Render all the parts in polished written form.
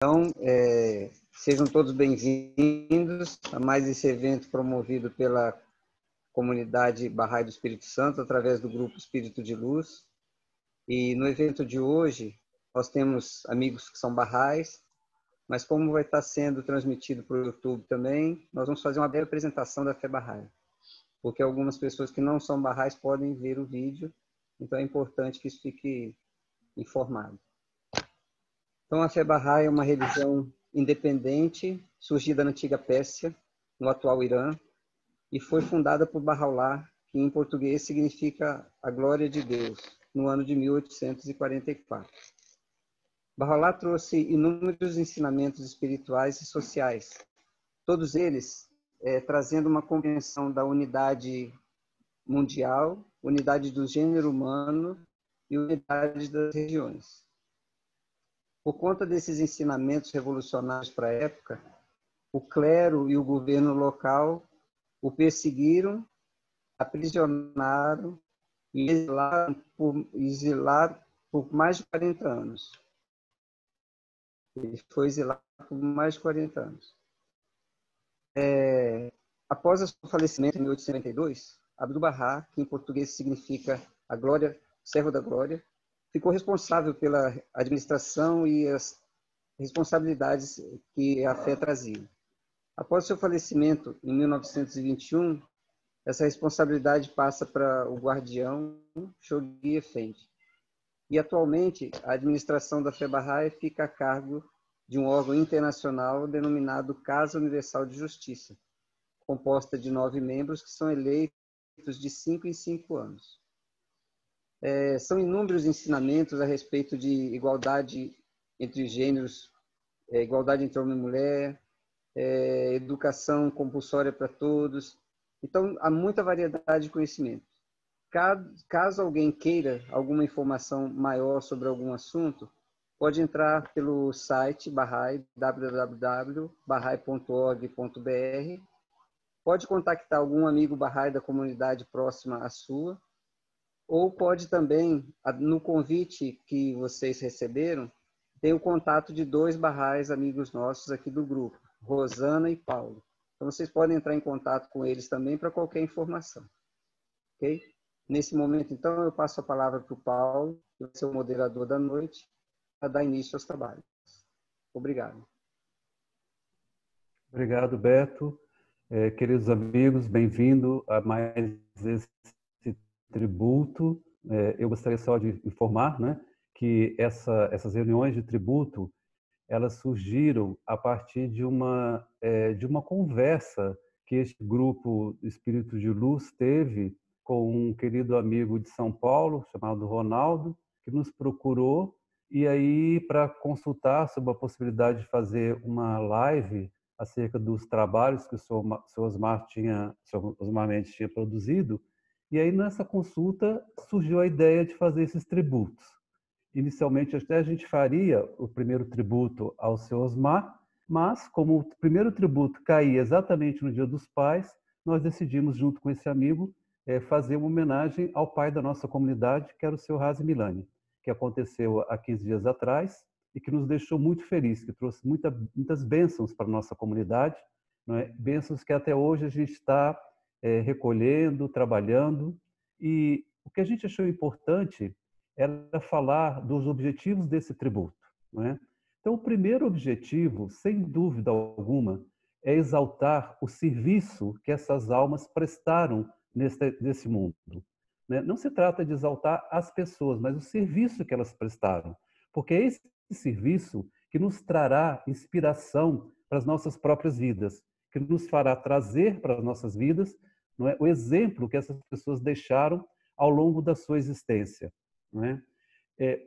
Então, sejam todos bem-vindos a mais esse evento promovido pela comunidade Bahá'í do Espírito Santo, através do Grupo Espírito de Luz. E no evento de hoje, nós temos amigos que são Bahá'ís, mas como vai estar sendo transmitido para o YouTube também, nós vamos fazer uma breve apresentação da fé Bahá'í, porque algumas pessoas que não são Bahá'ís podem ver o vídeo, então é importante que isso fique informado. Então, a fé Bahá'í é uma religião independente, surgida na antiga Pérsia, no atual Irã, e foi fundada por Bahá'u'lláh, que em português significa a glória de Deus, no ano de 1844. Bahá'u'lláh trouxe inúmeros ensinamentos espirituais e sociais, todos eles trazendo uma compreensão da unidade mundial, unidade do gênero humano e unidade das regiões. Por conta desses ensinamentos revolucionários para a época, o clero e o governo local o perseguiram, aprisionaram e exilaram por mais de 40 anos. Ele foi exilado por mais de 40 anos. Após o seu falecimento em 1892, Abdu'l-Bahá, que em português significa a glória, servo da glória, ficou responsável pela administração e as responsabilidades que a fé trazia. Após seu falecimento, em 1921, essa responsabilidade passa para o guardião Shoghi Effendi. E, atualmente, a administração da fé Bahá'í fica a cargo de um órgão internacional denominado Casa Universal de Justiça, composta de 9 membros que são eleitos de 5 em 5 anos. São inúmeros ensinamentos a respeito de igualdade entre gêneros, igualdade entre homem e mulher, educação compulsória para todos. Então, há muita variedade de conhecimento. Caso alguém queira alguma informação maior sobre algum assunto, pode entrar pelo site Bahá'í, www.bahai.org.br. Pode contactar algum amigo Bahá'í da comunidade próxima à sua, ou pode também, no convite que vocês receberam, ter o contato de 2 Bahá'ís amigos nossos aqui do grupo, Rosana e Paulo. Então, vocês podem entrar em contato com eles também para qualquer informação. Ok? Nesse momento, então, eu passo a palavra para o Paulo, que vai ser o moderador da noite, para dar início aos trabalhos. Obrigado. Obrigado, Beto. Queridos amigos, bem-vindo a mais esse tributo. Eu gostaria só de informar, né, que essas reuniões de tributo, elas surgiram a partir de uma conversa que este grupo Espírito de Luz teve com um querido amigo de São Paulo, chamado Ronaldo, que nos procurou, e aí para consultar sobre a possibilidade de fazer uma live acerca dos trabalhos que o Sr. Osmar Mendes tinha produzido. E aí, nessa consulta, surgiu a ideia de fazer esses tributos. Inicialmente, até a gente faria o primeiro tributo ao seu Osmar, mas, como o primeiro tributo caía exatamente no Dia dos Pais, nós decidimos, junto com esse amigo, fazer uma homenagem ao pai da nossa comunidade, que era o seu Razi Milani, que aconteceu há 15 dias atrás e que nos deixou muito felizes, que trouxe muitas bênçãos para a nossa comunidade, não é? Bênçãos que até hoje a gente está recolhendo, trabalhando. E o que a gente achou importante era falar dos objetivos desse tributo, não é? Então, o primeiro objetivo, sem dúvida alguma, é exaltar o serviço que essas almas prestaram nesse mundo. Não se trata de exaltar as pessoas, mas o serviço que elas prestaram, porque é esse serviço que nos trará inspiração para as nossas próprias vidas, que nos fará trazer para as nossas vidas, não é, o exemplo que essas pessoas deixaram ao longo da sua existência. Não é?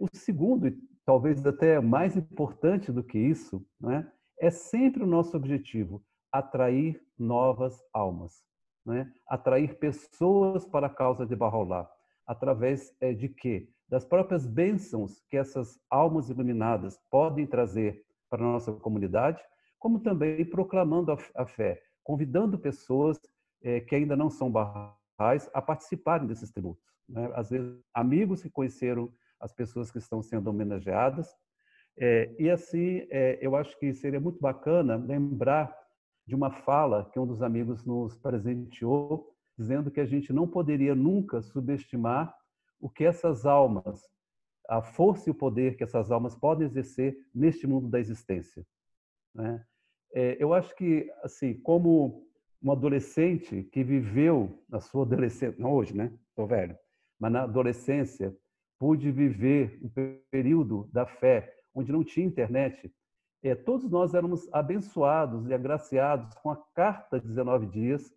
O segundo, e talvez até mais importante do que isso, não é sempre o nosso objetivo atrair novas almas, não é? Atrair pessoas para a causa de Bahá'u'lláh, através de quê? Das próprias bênçãos que essas almas iluminadas podem trazer para a nossa comunidade, como também proclamando a fé, convidando pessoas que ainda não são Bahá'ís a participarem desses tributos. Né? Às vezes, amigos que conheceram as pessoas que estão sendo homenageadas, E assim, eu acho que seria muito bacana lembrar de uma fala que um dos amigos nos presenteou, dizendo que a gente não poderia nunca subestimar o que essas almas, a força e o poder que essas almas podem exercer neste mundo da existência, né? Eu acho que, assim, como um adolescente que viveu na sua adolescência, não hoje, né? Estou velho, mas na adolescência, pude viver um período da fé onde não tinha internet. Todos nós éramos abençoados e agraciados com a Carta 19 Dias,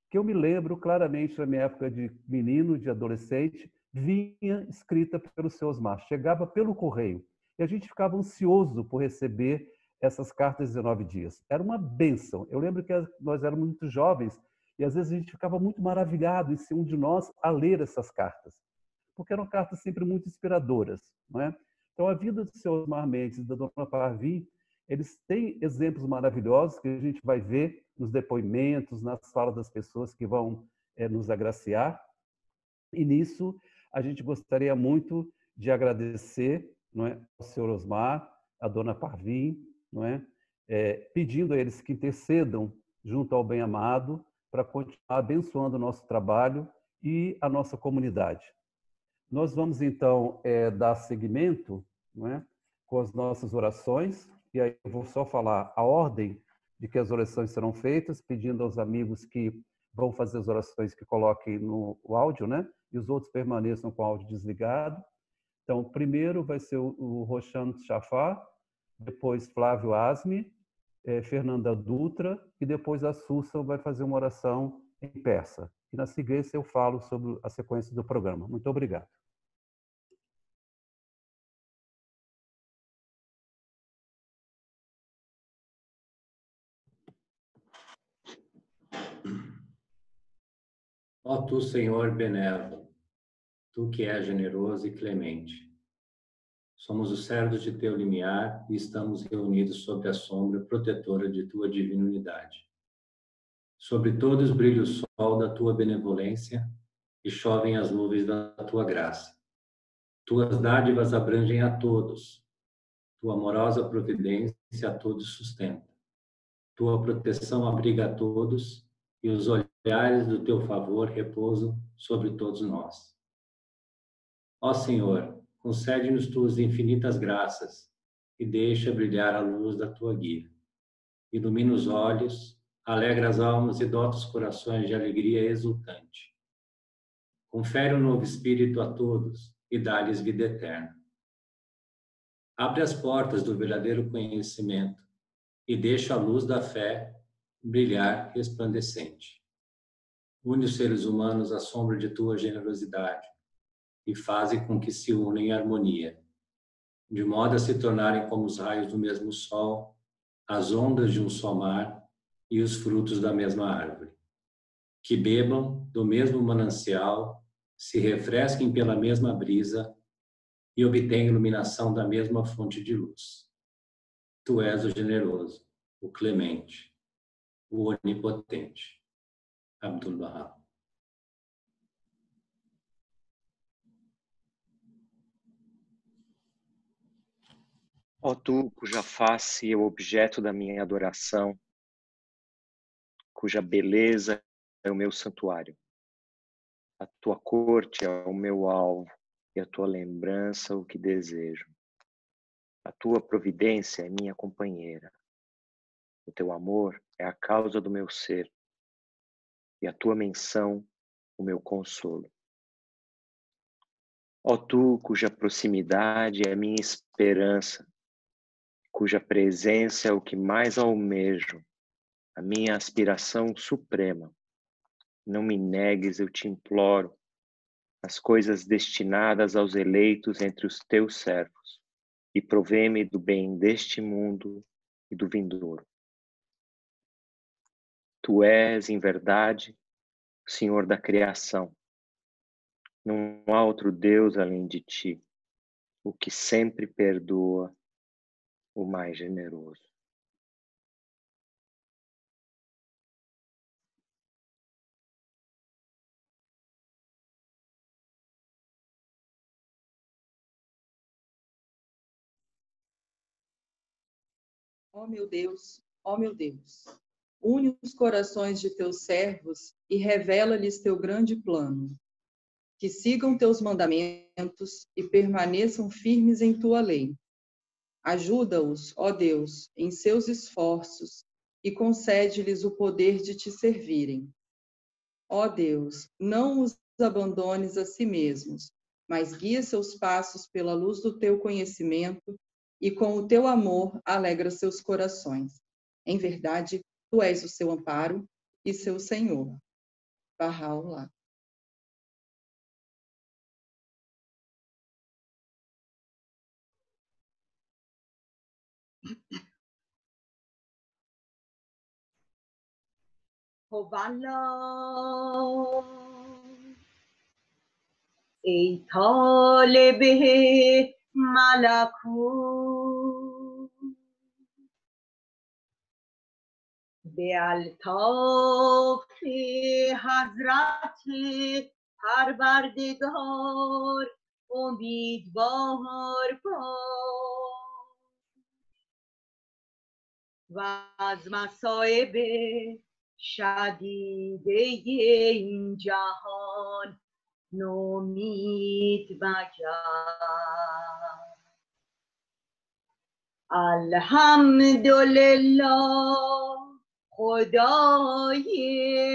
que eu me lembro claramente na minha época de menino, de adolescente, vinha escrita pelo seu Osmar, chegava pelo correio. E a gente ficava ansioso por receber essas cartas 19 dias. Era uma bênção. Eu lembro que nós éramos muito jovens e às vezes a gente ficava muito maravilhado em ser um de nós a ler essas cartas, porque eram cartas sempre muito inspiradoras, não é? Então a vida do seu Osmar Mendes e da dona Parvim, eles têm exemplos maravilhosos que a gente vai ver nos depoimentos, nas falas das pessoas que vão nos agraciar. E nisso a gente gostaria muito de agradecer, não é, ao senhor Osmar, à dona Parvim, não é, pedindo a eles que intercedam junto ao bem-amado para continuar abençoando o nosso trabalho e a nossa comunidade. Nós vamos então dar seguimento, não é, com as nossas orações, e aí eu vou só falar a ordem de que as orações serão feitas, pedindo aos amigos que vão fazer as orações que coloquem no áudio, né? E os outros permaneçam com o áudio desligado. Então, primeiro vai ser o Roshan Chafar, depois Flávio Asmi, Fernanda Dutra, e depois a Susan vai fazer uma oração em persa. E na sequência eu falo sobre a sequência do programa. Muito obrigado. Ó tu, Senhor benévolo, tu que és generoso e clemente, somos os servos de teu limiar e estamos reunidos sob a sombra protetora de tua divina unidade. Sobre todos brilha o sol da tua benevolência e chovem as nuvens da tua graça. Tuas dádivas abrangem a todos, tua amorosa providência a todos sustenta. Tua proteção abriga a todos e os olhares do teu favor repousam sobre todos nós. Ó Senhor, concede-nos tuas infinitas graças e deixa brilhar a luz da tua guia. Ilumina os olhos, alegra as almas e dota os corações de alegria exultante. Confere um novo espírito a todos e dá-lhes vida eterna. Abre as portas do verdadeiro conhecimento e deixa a luz da fé brilhar resplandecente. Une os seres humanos à sombra de tua generosidade e faze com que se unam em harmonia, de modo a se tornarem como os raios do mesmo sol, as ondas de um só mar e os frutos da mesma árvore. Que bebam do mesmo manancial, se refresquem pela mesma brisa e obtenham iluminação da mesma fonte de luz. Tu és o generoso, o clemente, o onipotente. Abdu'l-Bahá. Ó tu, cuja face é o objeto da minha adoração, cuja beleza é o meu santuário. A tua corte é o meu alvo e a tua lembrança o que desejo. A tua providência é minha companheira. O teu amor é a causa do meu ser e a tua menção o meu consolo. Ó tu, cuja proximidade é minha esperança, cuja presença é o que mais almejo, a minha aspiração suprema. Não me negues, eu te imploro, as coisas destinadas aos eleitos entre os teus servos, e provê-me do bem deste mundo e do vindouro. Tu és, em verdade, o Senhor da criação. Não há outro Deus além de ti, o que sempre perdoa, o mais generoso. ó meu Deus, une os corações de teus servos e revela-lhes teu grande plano. Que sigam teus mandamentos e permaneçam firmes em tua lei. Ajuda-os, ó Deus, em seus esforços e concede-lhes o poder de te servirem. Ó Deus, não os abandones a si mesmos, mas guia seus passos pela luz do teu conhecimento e com o teu amor alegra seus corações. Em verdade, tu és o seu amparo e seu Senhor. Bahá'u'lláh. ای طالب ملکوت به الطاف حضرت پروردگار امیدوار باش و از مصائب شدیده این جهان نومید مگر. الحمدلله خدای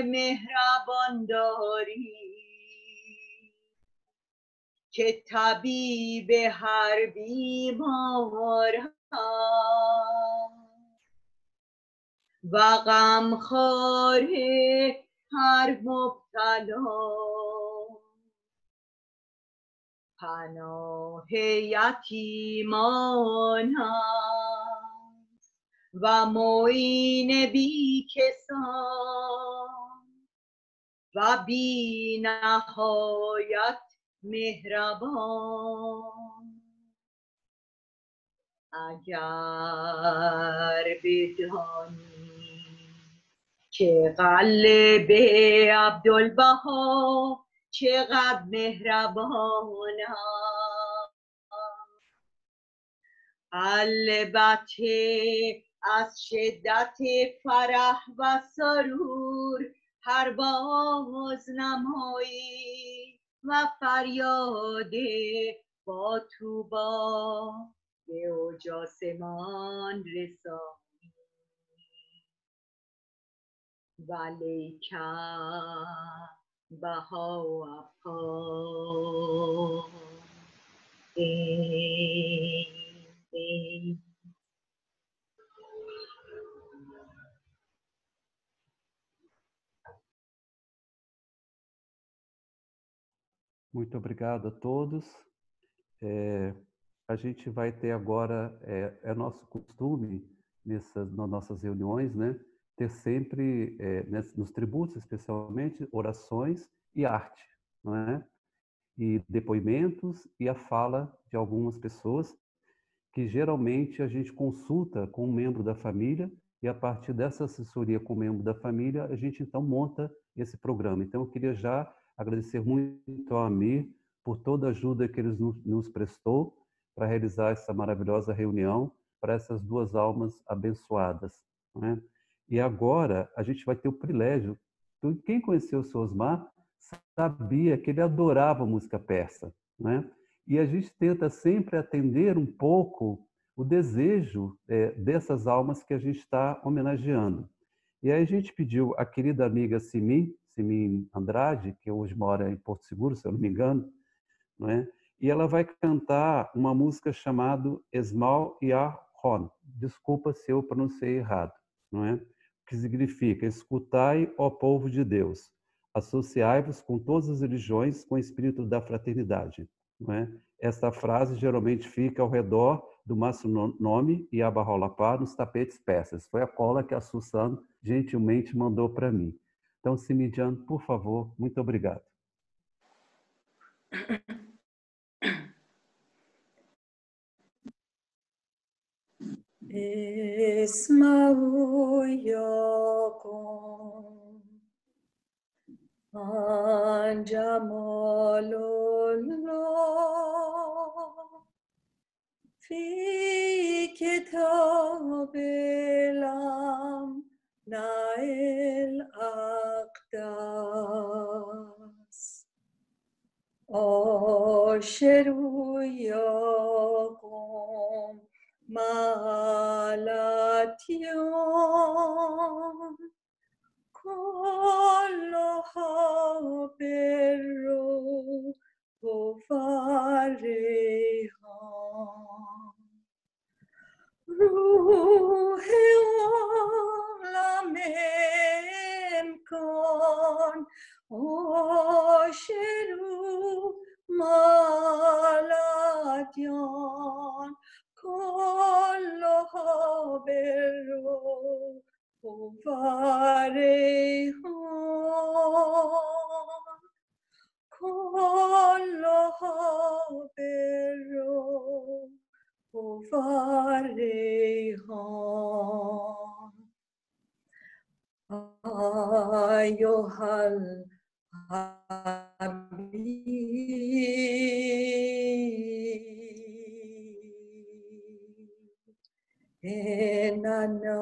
مهربان داری که طبیب هر بیمار و غمخوار هر مبتلا. پناه یتیمان است و معین بیکسان و بی نهایت مهربان. اگر بدانی که قلب عبدالبها چقدر مهربان است، البته از شدت فرح و سرور پرواز نمایی و فریاد با طوبی به اوج آسمان رسانی. ولیکن بها Muito obrigado a todos. A gente vai ter agora, é nosso costume nas nossas reuniões, né, ter sempre, nos tributos especialmente, orações e arte, não é? E depoimentos e a fala de algumas pessoas que geralmente a gente consulta com um membro da família e a partir dessa assessoria com o membro da família, a gente então monta esse programa. Então eu queria já agradecer muito ao Amir por toda a ajuda que ele nos prestou para realizar essa maravilhosa reunião para essas duas almas abençoadas, né? E agora a gente vai ter o privilégio, quem conheceu o Sr. Osmar sabia que ele adorava música persa, né? E a gente tenta sempre atender um pouco o desejo dessas almas que a gente está homenageando. E aí a gente pediu a querida amiga Simin Andrade, que hoje mora em Porto Seguro, se eu não me engano, não é? E ela vai cantar uma música chamada Esmal Yahon. Desculpa se eu pronunciei errado, não é? Que significa: escutai, ó povo de Deus, associai-vos com todas as religiões com o espírito da fraternidade. Não é? Esta frase geralmente fica ao redor do Massunome e Abaholapá nos tapetes persas. Foi a cola que a Susan gentilmente mandou para mim. Então, Simidian, por favor, muito obrigado. اسمعوا يا قوم عن جمال الله في كتاب الأمناء الأقدس أشروا يقوم مالاتيون كلها بالروح وفرحان روح العالم كن أشروا مالاتيون كلها بالروح وفرحان كلها بالروح وفرحان أيها الحبيب إننا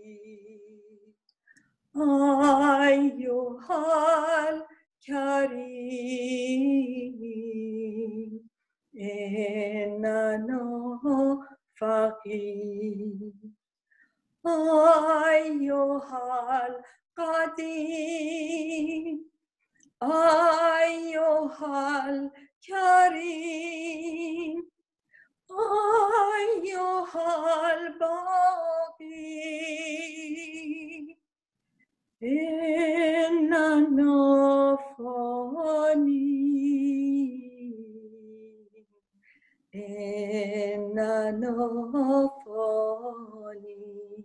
فقير أيها الكريم إننا فقير أيها القديم أيها الكريم أيها الباقي إننا فانين إننا فانين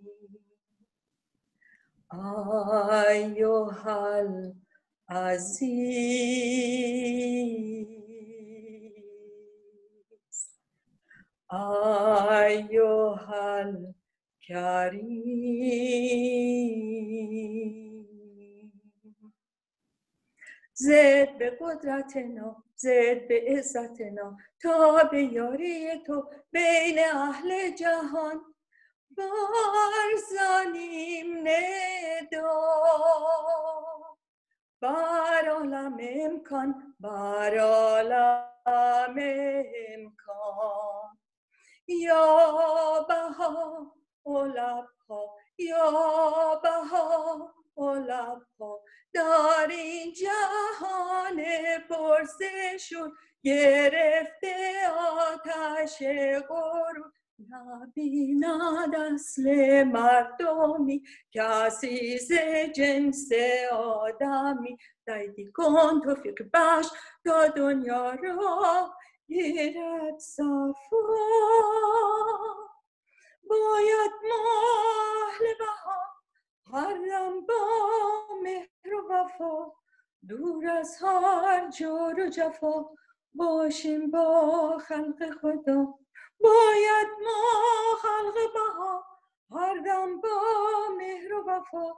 أيها العزيز أيها الكريم زد به قدرتنا زد به عزتنا تا به یاری تو بین اهل جهان برزنیم ندا بر عالم امکان بر عالم امکان یا بها اولبها یا بها اولبها در این جهان پرسشون گرفته آتش غرور نبیند اصل مردمی کسی ز جنس آدمی دیدی کن توفیق بخش تا دنیا را گیرد صفا باید مهل بها هر دم با مهر و وفا دور از هر جور و جفا باشیم با خلق خدا باید ما خلق بها هر دم با مهر و وفا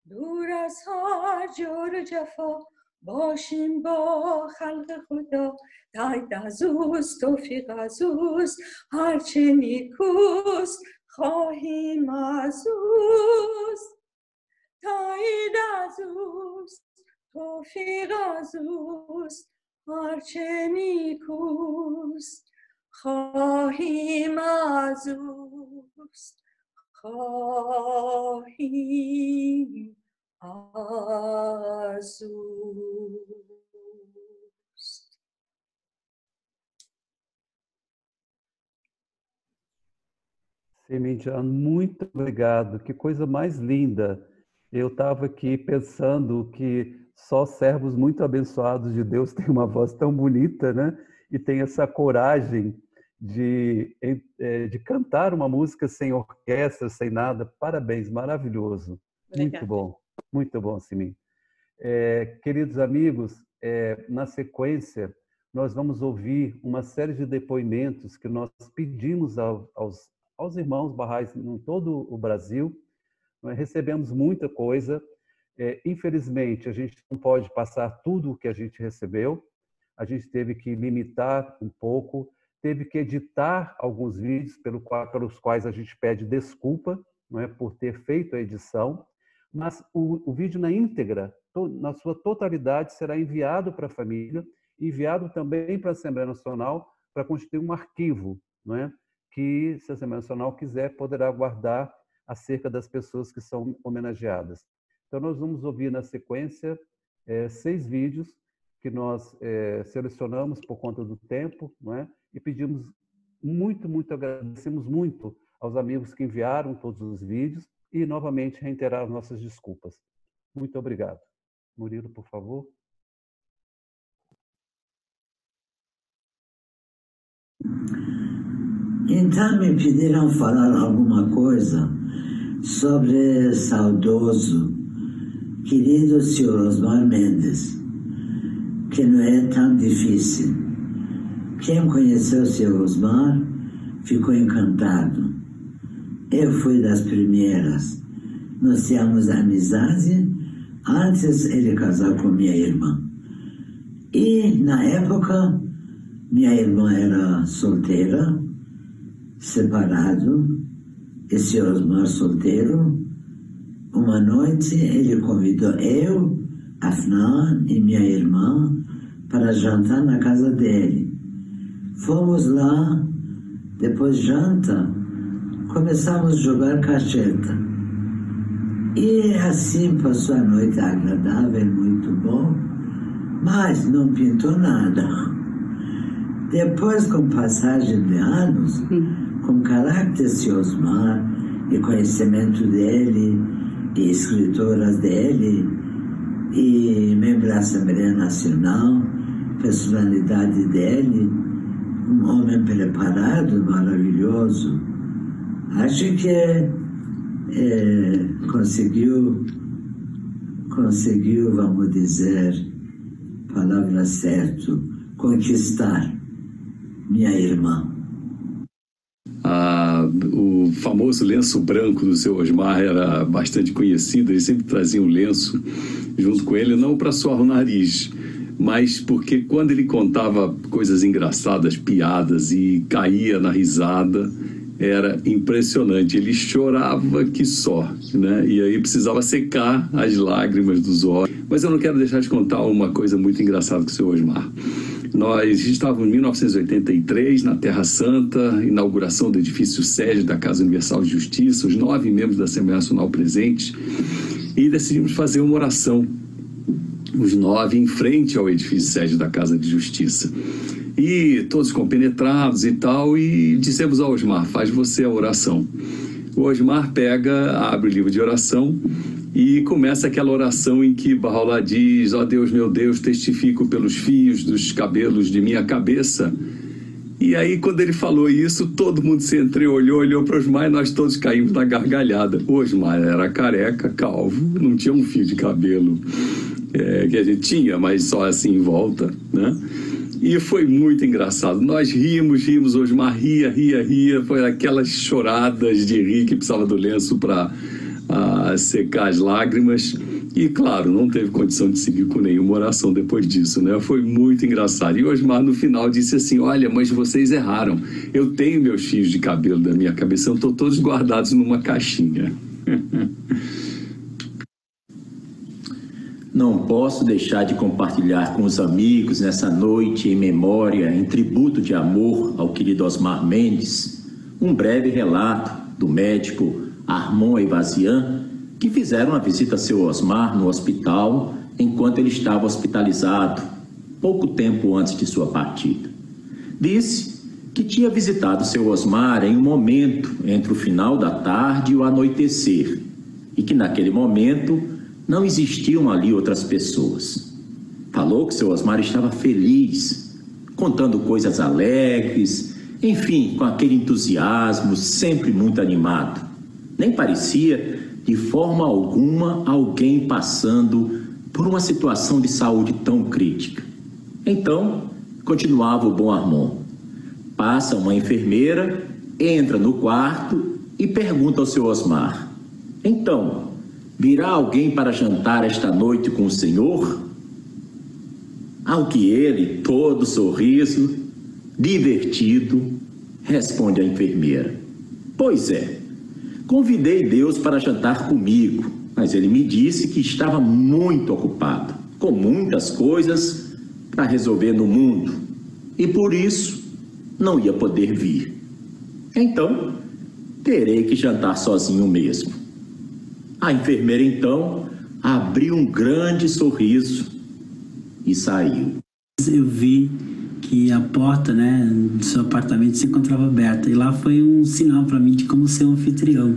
دور از هر جور و جفا باشیم با خلق خدا تایید از اوست توفیق از اوست هرچه نیکوست خواهیم از اوست تایید از اوست توفیق از اوست هرچه نیکوست خواهیم از اوست خواهیم از اوست. Semintian, muito obrigado. Que coisa mais linda. Eu estava aqui pensando que só servos muito abençoados de Deus têm uma voz tão bonita, né? E tem essa coragem de cantar uma música sem orquestra, sem nada. Parabéns, maravilhoso. Obrigada. Muito bom, Simin. Queridos amigos, na sequência, nós vamos ouvir uma série de depoimentos que nós pedimos aos irmãos Baha'is em todo o Brasil. Nós recebemos muita coisa Infelizmente, a gente não pode passar tudo o que a gente recebeu, a gente teve que limitar um pouco, teve que editar alguns vídeos pelos quais a gente pede desculpa, não é, por ter feito a edição, mas o vídeo na íntegra, na sua totalidade, será enviado para a família, enviado também para a Assembleia Nacional para constituir um arquivo, não é, que, se a Assembleia Nacional quiser, poderá guardar acerca das pessoas que são homenageadas. Então, nós vamos ouvir na sequência 6 vídeos que nós selecionamos por conta do tempo, não é? E pedimos agradecemos muito aos amigos que enviaram todos os vídeos e, novamente, reiterar nossas desculpas. Muito obrigado. Murilo, por favor. Então me pediram falar alguma coisa sobre saudoso, querido senhor Osmar Mendes, que não é tão difícil. Quem conheceu o senhor Osmar ficou encantado. Eu fui das primeiras. Nós tínhamos amizade antes ele casar com minha irmã. E, na época, minha irmã era solteira, separado, e senhor Osmar solteiro. Uma noite ele convidou eu, Afnan e minha irmã para jantar na casa dele. Fomos lá, depois janta, começamos a jogar cacheta. E assim passou a noite agradável, muito bom, mas não pintou nada. Depois, com passagem de anos, com caráter de Osmar e conhecimento dele, e escritoras dele, e membro da Assembleia Nacional, personalidade dele, um homem preparado, maravilhoso. Acho que conseguiu, vamos dizer, palavra certa, conquistar minha irmã. O famoso lenço branco do seu Osmar era bastante conhecido. Ele sempre trazia um lenço junto com ele, não para suar o nariz, mas porque quando ele contava coisas engraçadas, piadas, e caía na risada, era impressionante. Ele chorava que só, né? E aí precisava secar as lágrimas dos olhos. Mas eu não quero deixar de contar uma coisa muito engraçada com o seu Osmar. Nós estávamos em 1983, na Terra Santa, inauguração do edifício sede da Casa Universal de Justiça, os 9 membros da Assembleia Nacional presentes, e decidimos fazer uma oração, os 9 em frente ao edifício sede da Casa de Justiça. E todos compenetrados e tal, e dissemos ao Osmar, faz você a oração. O Osmar abre o livro de oração e começa aquela oração em que Bahá'u'lláh diz: ó Deus, meu Deus, testifico pelos fios dos cabelos de minha cabeça. E aí, quando ele falou isso, todo mundo se entreolhou, olhou para o Osmar e nós todos caímos na gargalhada. O Osmar era careca, calvo, não tinha um fio de cabelo que a gente tinha, mas só assim em volta, né? E foi muito engraçado. Nós rimos, o Osmar ria. Foi aquelas choradas de rir que precisava do lenço para secar as lágrimas. E, claro, não teve condição de seguir com nenhuma oração depois disso, né? Foi muito engraçado. E o Osmar, no final, disse assim: olha, mas vocês erraram. Eu tenho meus fios de cabelo da minha cabeça, estão todos guardados numa caixinha. Não posso deixar de compartilhar com os amigos nessa noite em memória, em tributo de amor ao querido Osmar Mendes, um breve relato do médico Armand Evasian, que fizeram uma visita a seu Osmar no hospital enquanto ele estava hospitalizado, pouco tempo antes de sua partida. Disse que tinha visitado seu Osmar em um momento entre o final da tarde e o anoitecer, e que naquele momento não existiam ali outras pessoas. Falou que seu Osmar estava feliz, contando coisas alegres, enfim, com aquele entusiasmo, sempre muito animado. Nem parecia, de forma alguma, alguém passando por uma situação de saúde tão crítica. Então, continuava o bom Armand. Passa uma enfermeira, entra no quarto e pergunta ao seu Osmar: então, Virá alguém para jantar esta noite com o Senhor? Ao que ele, todo sorriso, divertido, responde a enfermeira: pois é, convidei Deus para jantar comigo, mas ele me disse que estava muito ocupado, com muitas coisas para resolver no mundo, e por isso não ia poder vir. Então, terei que jantar sozinho mesmo. A enfermeira, então, abriu um grande sorriso e saiu. Eu vi que a porta, né, do seu apartamento se encontrava aberta, e lá foi um sinal para mim de como ser um anfitrião,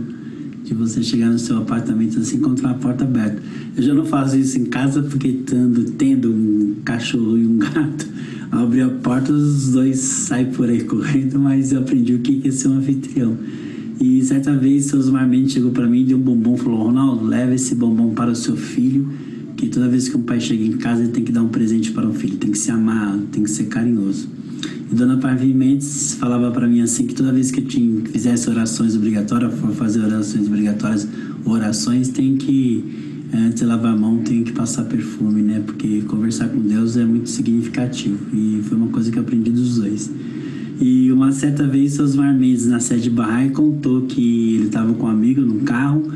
de você chegar no seu apartamento e se encontrar a porta aberta. Eu já não faço isso em casa porque tendo um cachorro e um gato, ao abrir a porta os dois saem por aí correndo, mas eu aprendi o que é ser um anfitrião. E certa vez, seu Osmar Mendes chegou para mim, deu um bombom, falou: Ronaldo, leva esse bombom para o seu filho, que toda vez que um pai chega em casa, ele tem que dar um presente para um filho, tem que se amar, tem que ser carinhoso. E Dona Parvi Mendes falava para mim assim, que toda vez que eu fizesse orações obrigatórias, for fazer orações obrigatórias, tem que, antes de lavar a mão, tem que passar perfume, né? Porque conversar com Deus é muito significativo, e foi uma coisa que eu aprendi dos dois. E uma certa vez, seu Osmar Mendes, na sede Bahá'í, contou que ele estava com um amigo num carro,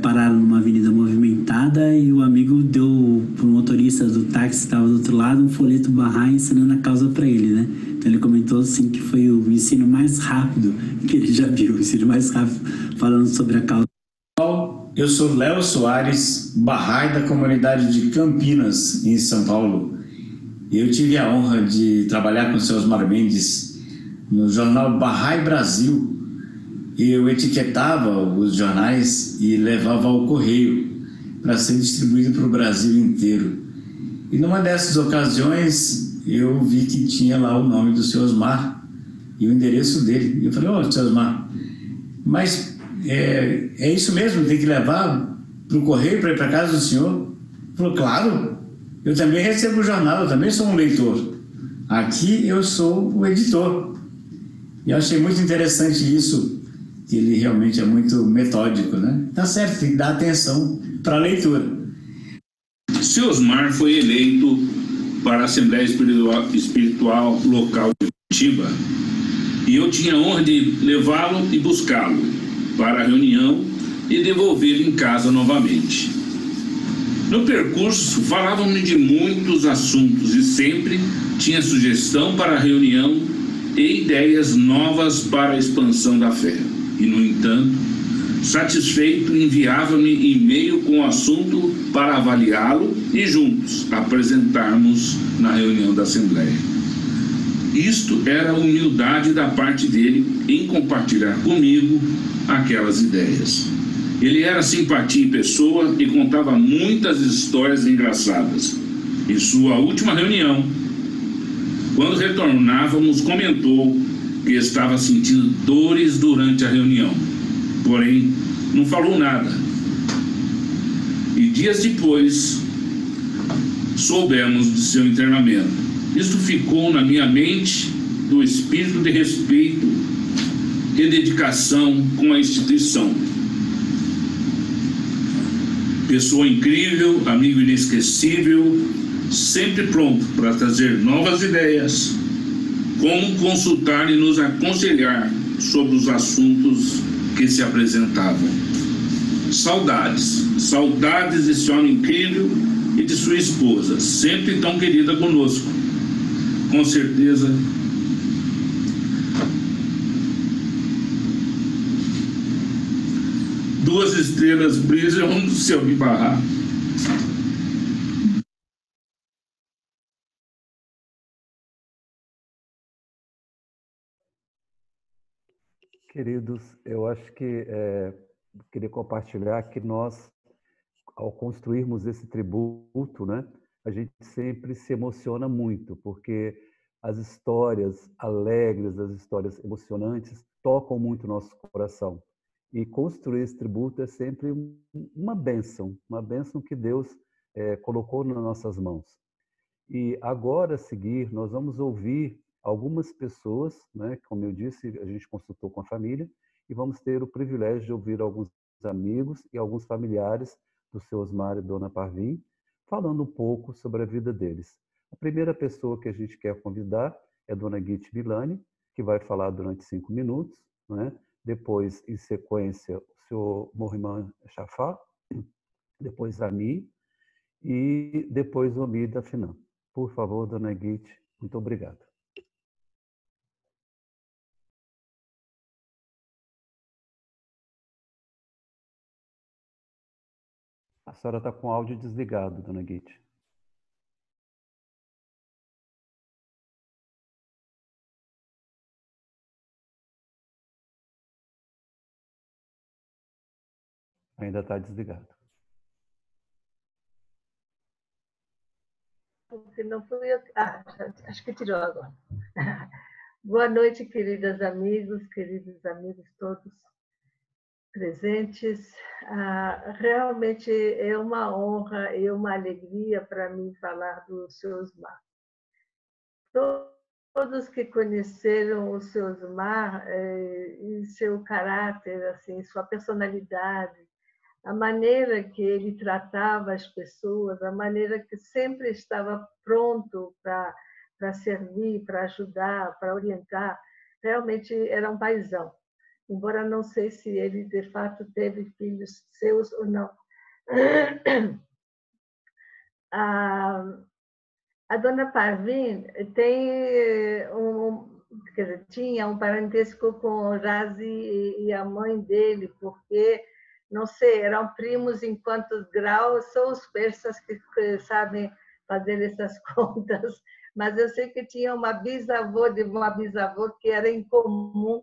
pararam numa avenida movimentada, e o amigo deu para o motorista do táxi que estava do outro lado um folheto Bahá'í ensinando a causa para ele, né? Então ele comentou assim que foi o ensino mais rápido que ele já viu, o ensino mais rápido falando sobre a causa. Eu sou Léo Soares, Bahá'í da comunidade de Campinas, em São Paulo. Eu tive a honra de trabalhar com o seu Osmar Mendes no jornal Bahá'í Brasil. Eu etiquetava os jornais e levava ao correio para ser distribuído para o Brasil inteiro. E numa dessas ocasiões eu vi que tinha lá o nome do seu Osmar e o endereço dele. E eu falei: ô, seu Osmar, mas é isso mesmo, tem que levar para o correio para ir para casa do senhor? Ele falou: claro, eu também recebo o jornal, eu também sou um leitor. Aqui eu sou o editor. E eu achei muito interessante isso, que ele realmente é muito metódico, né? Tá certo, tem que dar atenção para a leitura. Seu Osmar foi eleito para a Assembleia Espiritual Local de Curitiba, e eu tinha a honra de levá-lo e buscá-lo para a reunião e devolvê-lo em casa novamente. No percurso, falavam-me de muitos assuntos e sempre tinha sugestão para a reunião e ideias novas para a expansão da fé. E, no entanto, satisfeito, enviava-me e-mail com o assunto para avaliá-lo e juntos apresentarmos na reunião da Assembleia. Isto era a humildade da parte dele em compartilhar comigo aquelas ideias. Ele era simpatia em pessoa e contava muitas histórias engraçadas. Em sua última reunião, quando retornávamos, comentou que estava sentindo dores durante a reunião, porém não falou nada. E dias depois, soubemos de seu internamento. Isto ficou na minha mente do espírito de respeito e dedicação com a instituição. Pessoa incrível, amigo inesquecível, sempre pronto para trazer novas ideias, como consultar e nos aconselhar sobre os assuntos que se apresentavam. Saudades, saudades desse homem incrível e de sua esposa, sempre tão querida conosco. Com certeza, duas estrelas brilham no céu de Bahá'í. Queridos, eu acho que queria compartilhar que nós, ao construirmos esse tributo, né, a gente sempre se emociona muito, porque as histórias alegres, as histórias emocionantes tocam muito o nosso coração. E construir esse tributo é sempre uma bênção que Deus colocou nas nossas mãos. E agora, a seguir, nós vamos ouvir algumas pessoas, né, como eu disse, a gente consultou com a família, e vamos ter o privilégio de ouvir alguns amigos e alguns familiares do seu Osmar e Dona Parvim, falando um pouco sobre a vida deles. A primeira pessoa que a gente quer convidar é a Dona Guite Milani, que vai falar durante 5 minutos, né? Depois, em sequência, o senhor Mohriman Shafar, depois Ami e depois o Omid Dafinan. Por favor, Dona Guite, muito obrigado. A senhora está com o áudio desligado, Dona Guite. Ainda está desligado. Porque não fui eu. Acho que tirou agora. Boa noite, queridos amigos todos presentes. Realmente é uma honra e uma alegria para mim falar do seu Osmar. Todos que conheceram o seu Osmar e seu caráter, assim, sua personalidade, a maneira que ele tratava as pessoas, a maneira que sempre estava pronto para servir, para ajudar, para orientar, realmente era um paizão. Embora não sei se ele, de fato, teve filhos seus ou não. A Dona Parvim tinha um parentesco com o Razi e a mãe dele, porque não sei, eram primos em quantos graus, são os persas que sabem fazer essas contas, mas eu sei que tinha uma bisavó de uma bisavó que era incomum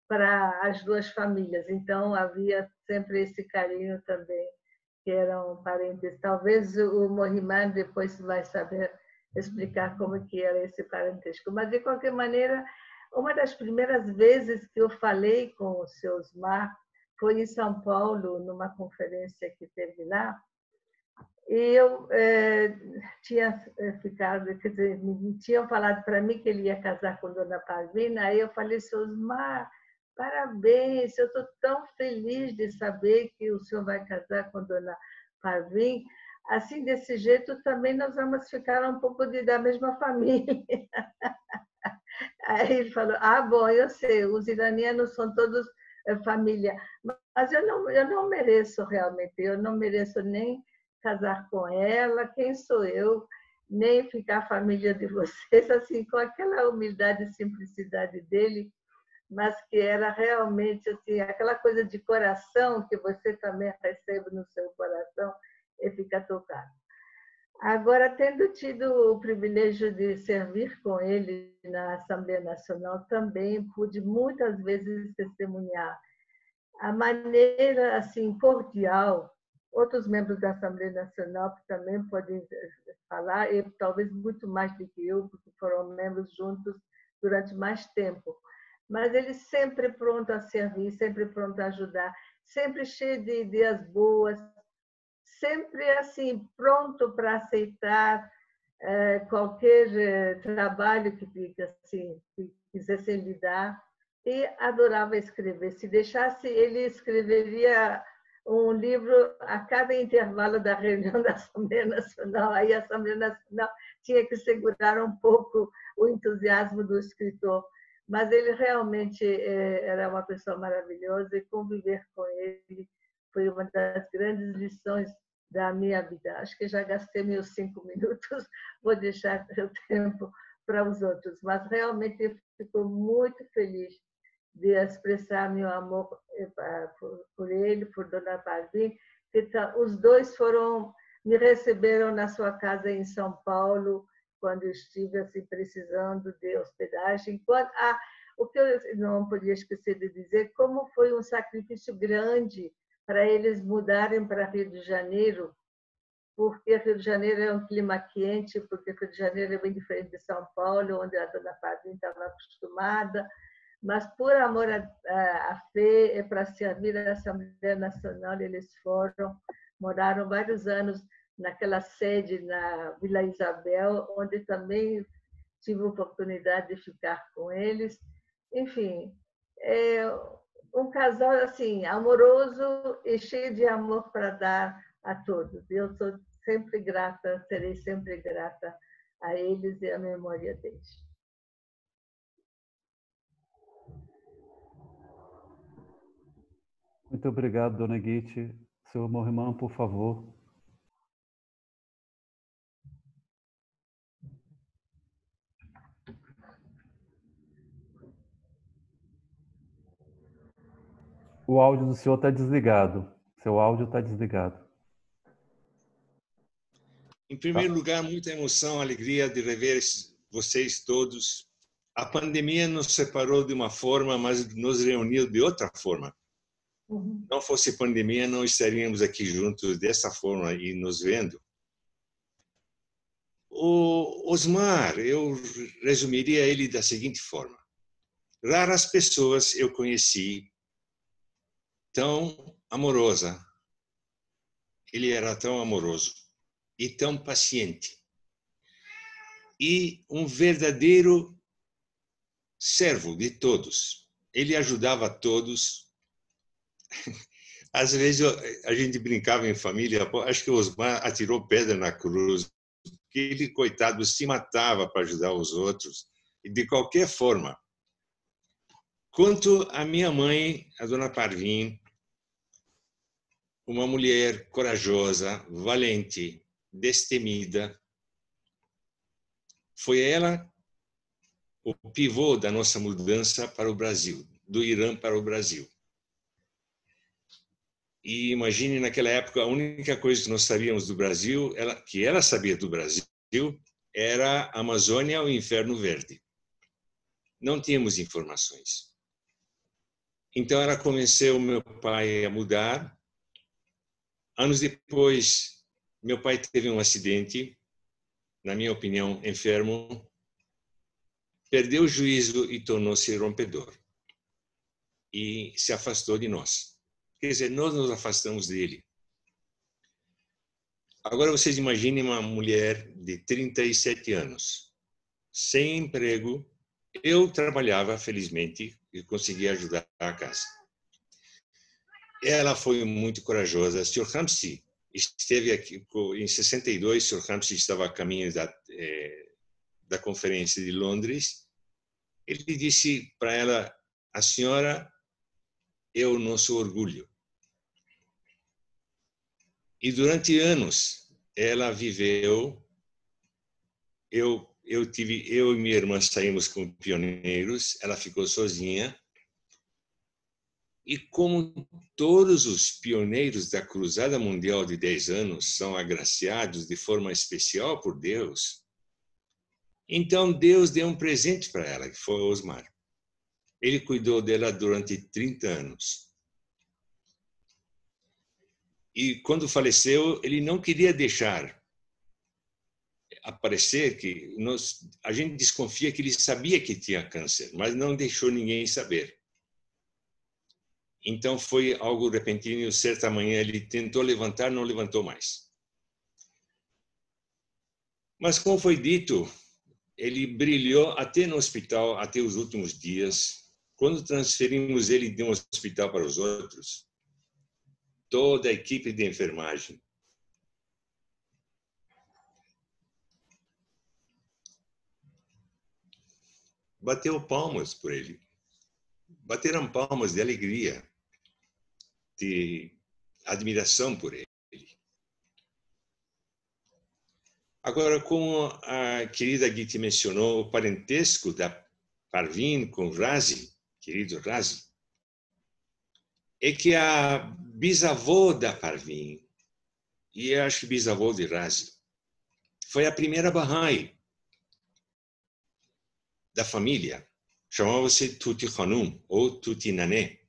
para as duas famílias, então havia sempre esse carinho também, que eram parentes. Talvez o Mohriman depois vai saber explicar como que era esse parentesco, mas de qualquer maneira, uma das primeiras vezes que eu falei com o seu Osmar foi em São Paulo, numa conferência que teve lá, e eu tinha ficado, quer dizer, tinham falado para mim que ele ia casar com Dona Parvim, aí eu falei, seu Osmar, parabéns, eu estou tão feliz de saber que o senhor vai casar com Dona Parvim, assim, desse jeito também nós vamos ficar um pouco da mesma família. Aí ele falou, bom, eu sei, os iranianos são todos família, mas eu não mereço realmente, eu não mereço nem casar com ela, quem sou eu, nem ficar família de vocês, assim, com aquela humildade e simplicidade dele, mas que era realmente assim, aquela coisa de coração que você também recebe no seu coração e fica tocado. Agora, tendo tido o privilégio de servir com ele na Assembleia Nacional, também pude muitas vezes testemunhar a maneira assim cordial. Outros membros da Assembleia Nacional que também podem falar, e talvez muito mais do que eu, porque foram membros juntos durante mais tempo. Mas ele sempre pronto a servir, sempre pronto a ajudar, sempre cheio de ideias boas, sempre assim pronto para aceitar qualquer trabalho que assim que quisessem lhe dar, e adorava escrever. Se deixasse, ele escreveria um livro a cada intervalo da reunião da Assembleia Nacional. Aí a Assembleia Nacional tinha que segurar um pouco o entusiasmo do escritor, mas ele realmente era uma pessoa maravilhosa, e conviver com ele foi uma das grandes lições da minha vida. Acho que já gastei meus 5 minutos, vou deixar o tempo para os outros, mas realmente eu fico muito feliz de expressar meu amor por ele, por Dona Parvim. Os dois me receberam na sua casa em São Paulo, quando eu estive assim, precisando de hospedagem. O que eu não podia esquecer de dizer, como foi um sacrifício grande para eles mudarem para Rio de Janeiro, porque Rio de Janeiro é um clima quente, porque Rio de Janeiro é bem diferente de São Paulo, onde a Dona Parvim estava acostumada, mas por amor à fé e para servir a Assembleia Nacional, eles moraram vários anos naquela sede na Vila Isabel, onde também tive a oportunidade de ficar com eles. Enfim, um casal assim, amoroso e cheio de amor para dar a todos. Eu sou sempre grata, serei sempre grata a eles e à memória deles. Muito obrigado, dona Guite. Senhor Morrimão, por favor. O áudio do senhor está desligado. Seu áudio está desligado. Em primeiro lugar, muita emoção, alegria de rever vocês todos. A pandemia nos separou de uma forma, mas nos reuniu de outra forma. Não fosse pandemia, não estaríamos aqui juntos dessa forma e nos vendo. O Osmar, eu resumiria ele da seguinte forma. Raras pessoas eu conheci tão amorosa. Ele era tão amoroso e tão paciente. E um verdadeiro servo de todos. Ele ajudava todos. Às vezes a gente brincava em família, acho que o Osmar atirou pedra na cruz, porque ele, coitado, se matava para ajudar os outros, e de qualquer forma. Quanto à minha mãe, a dona Parvin, uma mulher corajosa, valente, destemida, foi ela o pivô da nossa mudança para o Brasil, do Irã para o Brasil. E imagine, naquela época, a única coisa que nós sabíamos do Brasil, que ela sabia do Brasil, era a Amazônia ou o Inferno Verde. Não tínhamos informações. Então, ela convenceu meu pai a mudar. Anos depois, meu pai teve um acidente, na minha opinião, enfermo, perdeu o juízo e tornou-se rompedor. E se afastou de nós. Quer dizer, nós nos afastamos dele. Agora vocês imaginem uma mulher de 37 anos, sem emprego. Eu trabalhava, felizmente, e conseguia ajudar a casa. Ela foi muito corajosa. O Sr. Ramsey esteve aqui em 62, o Sr. Ramsey estava a caminho da conferência de Londres. Ele disse para ela: a senhora é o nosso orgulho. E durante anos ela viveu. Eu e minha irmã saímos como pioneiros. Ela ficou sozinha. E como todos os pioneiros da Cruzada Mundial de 10 anos são agraciados de forma especial por Deus, então Deus deu um presente para ela, que foi o Osmar. Ele cuidou dela durante 30 anos. E quando faleceu, ele não queria deixar aparecer que a gente desconfia que ele sabia que tinha câncer, mas não deixou ninguém saber. Então foi algo repentino. Certa manhã ele tentou levantar, não levantou mais. Mas como foi dito, ele brilhou até no hospital, até os últimos dias. Quando transferimos ele de um hospital para os outros, toda a equipe de enfermagem bateu palmas por ele. Bateram palmas de alegria, de admiração por ele. Agora, como a querida Guite mencionou, o parentesco da Parvin com Razi, querido Razi, é que a bisavó da Parvin, e eu acho que bisavó de Razi, foi a primeira Bahá'í da família. Chamava-se Tuti Khanum, ou Tuti Nané.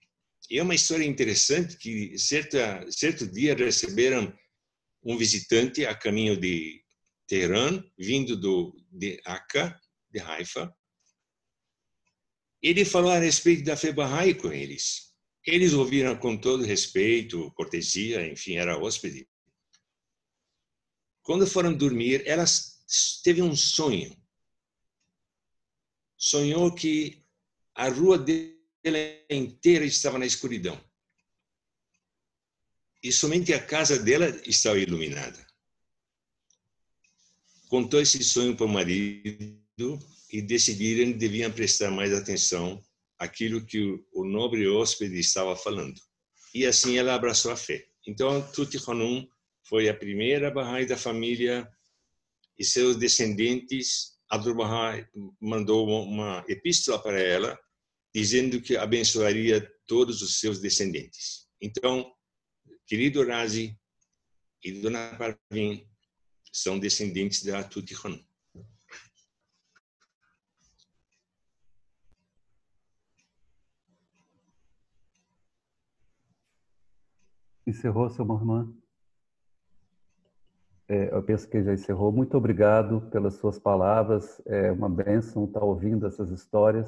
E é uma história interessante que, certo dia, receberam um visitante a caminho de Teherã, vindo de Akka, de Haifa. Ele falou a respeito da fé Bahá'í com eles. Eles ouviram com todo respeito, cortesia, enfim, era hóspede. Quando foram dormir, ela teve um sonho. Sonhou que a rua inteira estava na escuridão. E somente a casa dela estava iluminada. Contou esse sonho para o marido e decidiram que deviam prestar mais atenção àquilo que o nobre hóspede estava falando. E assim ela abraçou a fé. Então, Tuti Hanum foi a primeira Bahá'í da família e seus descendentes. Abdu'l-Bahá mandou uma epístola para ela, dizendo que abençoaria todos os seus descendentes. Então, querido Razi e Dona Parvin são descendentes da Tuti Hanum. Encerrou, seu irmã? Eu penso que já encerrou. Muito obrigado pelas suas palavras. É uma bênção estar ouvindo essas histórias.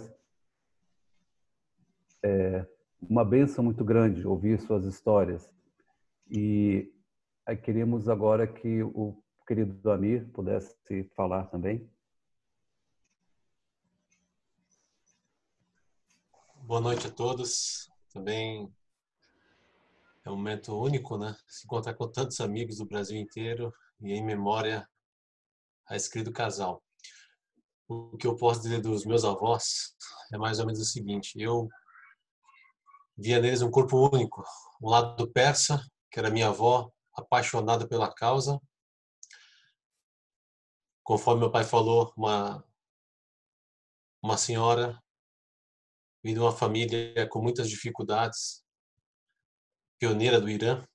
É uma bênção muito grande ouvir suas histórias. E queríamos agora que o querido Amir pudesse falar também. Boa noite a todos. Também é um momento único, né? Se encontrar com tantos amigos do Brasil inteiro e em memória a esse querido casal. O que eu posso dizer dos meus avós é mais ou menos o seguinte: eu via neles um corpo único. Um lado persa, que era minha avó, apaixonada pela causa. Conforme meu pai falou, uma senhora vindo de uma família com muitas dificuldades, pioneira do Irã,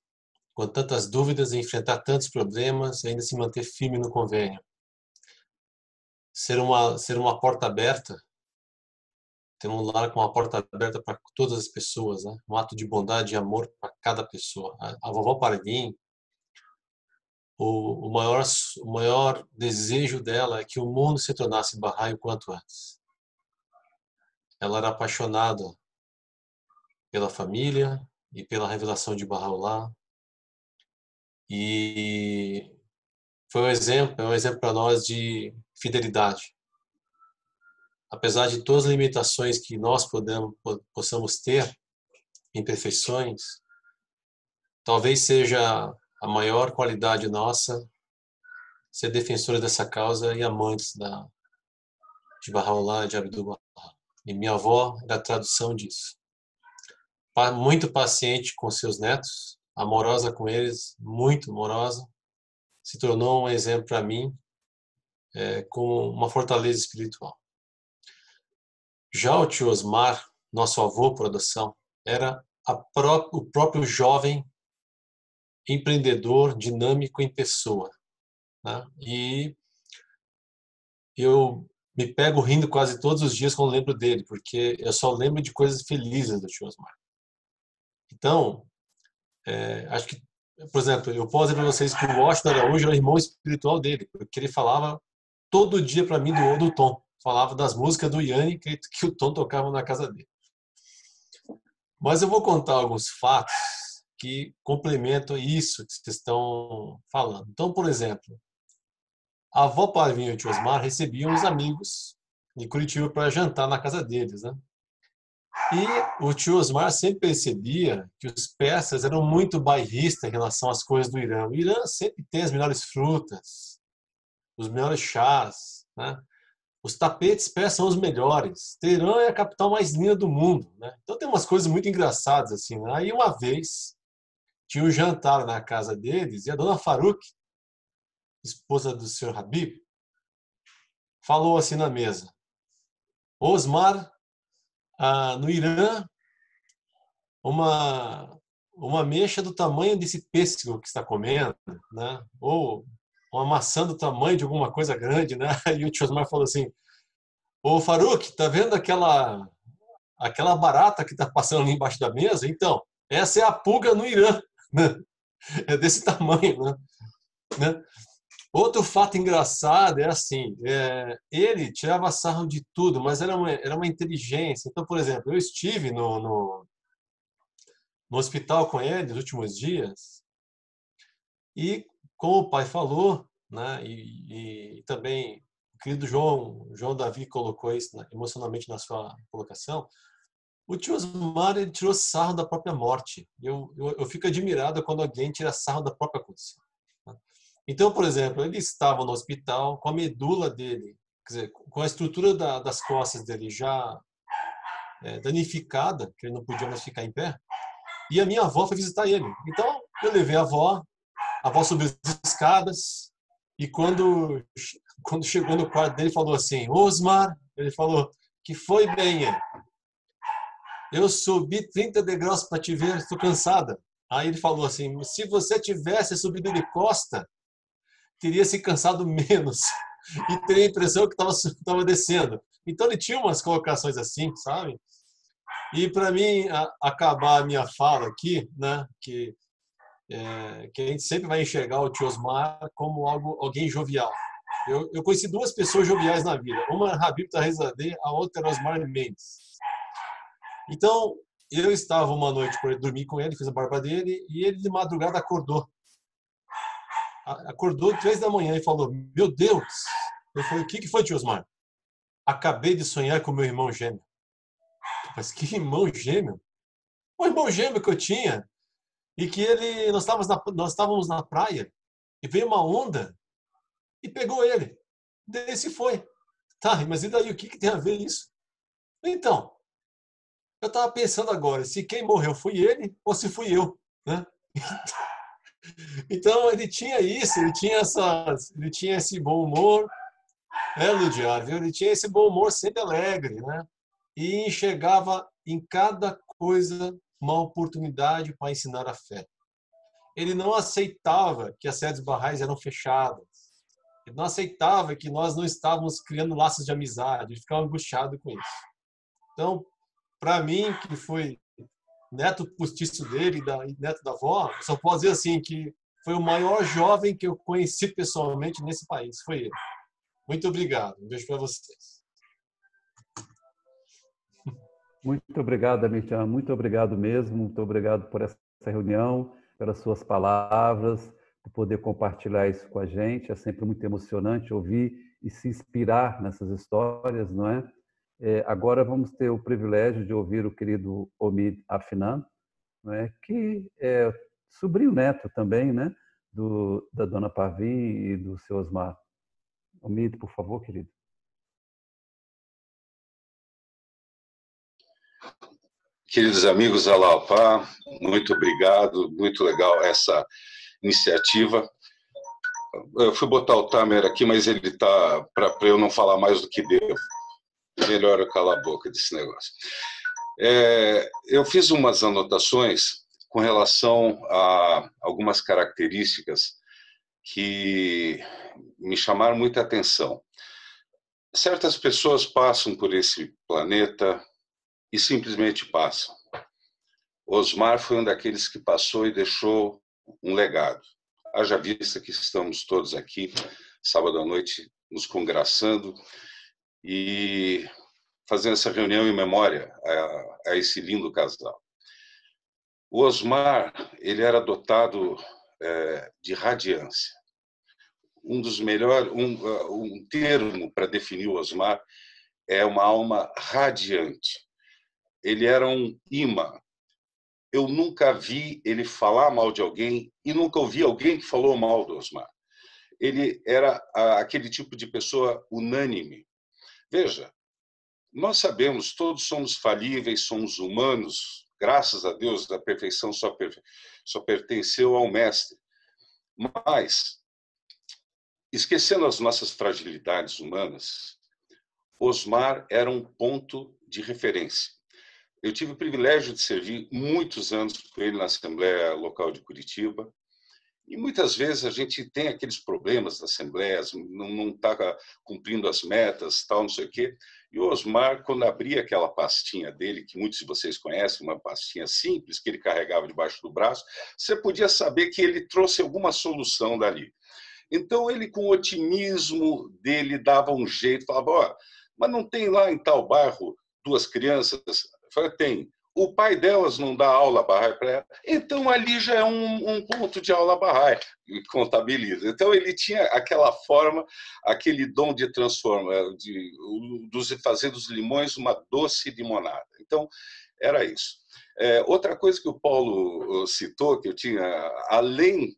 com tantas dúvidas e enfrentar tantos problemas e ainda se manter firme no convênio. Ser uma porta aberta, ter um lar com uma porta aberta para todas as pessoas, né? Um ato de bondade e amor para cada pessoa. A vovó Parvin, o maior desejo dela é que o mundo se tornasse Bahá'í o quanto antes. Ela era apaixonada pela família e pela revelação de Baha'u'lláh. E é um exemplo para nós de fidelidade. Apesar de todas as limitações que nós possamos ter, imperfeições, talvez seja a maior qualidade nossa ser defensores dessa causa e amantes de Baha'u'lláh, de Abdu'l-Bahá. E minha avó era a tradução disso. Muito paciente com seus netos, amorosa com eles, muito amorosa, se tornou um exemplo para mim, como uma fortaleza espiritual. Já o tio Osmar, nosso avô por adoção, era o próprio jovem empreendedor, dinâmico em pessoa, né? E eu me pego rindo quase todos os dias quando lembro dele, porque eu só lembro de coisas felizes do tio Osmar. Então, acho que, por exemplo, eu posso dizer para vocês que o Washington Araújo era o irmão espiritual dele, porque ele falava todo dia para mim do Tom, falava das músicas do Yanni que o Tom tocava na casa dele. Mas eu vou contar alguns fatos que complementam isso que vocês estão falando. Então, por exemplo, a avó Parvin e o tio Osmar recebiam os amigos de Curitiba para jantar na casa deles, né? E o tio Osmar sempre percebia que os persas eram muito bairristas em relação às coisas do Irã. O Irã sempre tem as melhores frutas, os melhores chás, né? Os tapetes persas são os melhores. Teherã é a capital mais linda do mundo, né? Então tem umas coisas muito engraçadas assim, né? Aí uma vez tinha um jantar na casa deles e a dona Faruk, esposa do senhor Habib, falou assim na mesa: Osmar, no Irã, uma ameixa do tamanho desse pêssego que está comendo, né? Ou uma maçã do tamanho de alguma coisa grande, né? E o tio Osmar falou assim: ô Faruk, tá vendo aquela barata que está passando ali embaixo da mesa? Então, essa é a pulga no Irã, né? É desse tamanho, né? Outro fato engraçado é assim, ele tirava sarro de tudo, mas era uma inteligência. Então, por exemplo, eu estive no hospital com ele nos últimos dias e, como o pai falou, né, e também o querido João Davi colocou isso emocionalmente na sua colocação, O tio Osmar, ele tirou sarro da própria morte. Eu fico admirado quando alguém tira sarro da própria condição. Então, por exemplo, ele estava no hospital com a medula dele, quer dizer, com a estrutura das costas dele já danificada, que ele não podia mais ficar em pé, e a minha avó foi visitar ele. Então, eu levei a avó subiu as escadas, e quando chegou no quarto dele, falou assim: Osmar, ele falou, que foi, bem? Eu subi 30 degraus para te ver, estou cansada. Aí ele falou assim: se você tivesse subido de costa, teria se cansado menos e teria a impressão que estava descendo. Então ele tinha umas colocações assim, sabe? E para mim acabar a minha fala aqui, né, que a gente sempre vai enxergar o tio Osmar como alguém jovial. Eu conheci duas pessoas joviais na vida. Uma era Habib Tahrizadeh, a outra era Osmar Mendes. Então, eu estava uma noite por dormir com ele, fiz a barba dele, e ele de madrugada acordou. Acordou 3 da manhã e falou: meu Deus! Eu falei: o que foi, tio Osmar? Acabei de sonhar com meu irmão gêmeo. Mas que irmão gêmeo? O irmão gêmeo que eu tinha, e que nós estávamos na praia, e veio uma onda e pegou ele. Daí se foi. Tá, mas e daí? O que tem a ver isso? Então, eu estava pensando agora, se quem morreu foi ele ou se fui eu, né? Então ele tinha isso, ele tinha esse bom humor, Ludiar, viu? Ele tinha esse bom humor sempre alegre, né? E enxergava em cada coisa uma oportunidade para ensinar a fé. Ele não aceitava que as sedes barrais eram fechadas. Ele não aceitava que nós não estávamos criando laços de amizade. Ele ficava angustiado com isso. Então, para mim, que foi neto postiço dele e neto da avó, eu só posso dizer assim que foi o maior jovem que eu conheci pessoalmente nesse país. Foi ele. Muito obrigado. Um beijo para vocês. Muito obrigado, Amirchan. Muito obrigado mesmo. Muito obrigado por essa reunião, pelas suas palavras, por poder compartilhar isso com a gente. É sempre muito emocionante ouvir e se inspirar nessas histórias, não é? Agora vamos ter o privilégio de ouvir o querido Omid Afnan, não é? Que é sobrinho neto também, né? Da dona Parvin e do seu Osmar. Omid, por favor, querido. Queridos amigos da Alapá, muito obrigado, muito legal essa iniciativa. Eu fui botar o timer aqui, mas ele está para eu não falar mais do que devo. Melhor eu calar a boca desse negócio. Eu fiz umas anotações com relação a algumas características que me chamaram muita atenção. Certas pessoas passam por esse planeta e simplesmente passam. Osmar foi um daqueles que passou e deixou um legado. Haja vista que estamos todos aqui, sábado à noite, nos congraçando e fazendo essa reunião em memória a esse lindo casal. O Osmar, ele era dotado de radiância. Um dos melhores, um termo para definir o Osmar é uma alma radiante. Ele era um imã. Eu nunca vi ele falar mal de alguém e nunca ouvi alguém que falou mal do Osmar. Ele era aquele tipo de pessoa unânime. Veja, nós sabemos, todos somos falíveis, somos humanos, graças a Deus, a perfeição só pertenceu ao Mestre. Mas, esquecendo as nossas fragilidades humanas, Osmar era um ponto de referência. Eu tive o privilégio de servir muitos anos com ele na Assembleia Local de Curitiba. E muitas vezes a gente tem aqueles problemas das assembleias, não está cumprindo as metas, tal, não sei o quê. E o Osmar, quando abria aquela pastinha dele, que muitos de vocês conhecem, uma pastinha simples que ele carregava debaixo do braço, você podia saber que ele trouxe alguma solução dali. Então, ele, com o otimismo dele, dava um jeito, falava: mas não tem lá em tal bairro 2 crianças? Eu falei: tem. O pai delas não dá aula Bahá'í para ela, então ali já é um ponto de aula Bahá'í, e contabiliza. Então ele tinha aquela forma, aquele dom de transformar, de fazer dos limões uma doce limonada. Então Era isso. Outra coisa que o Paulo citou, que eu tinha, além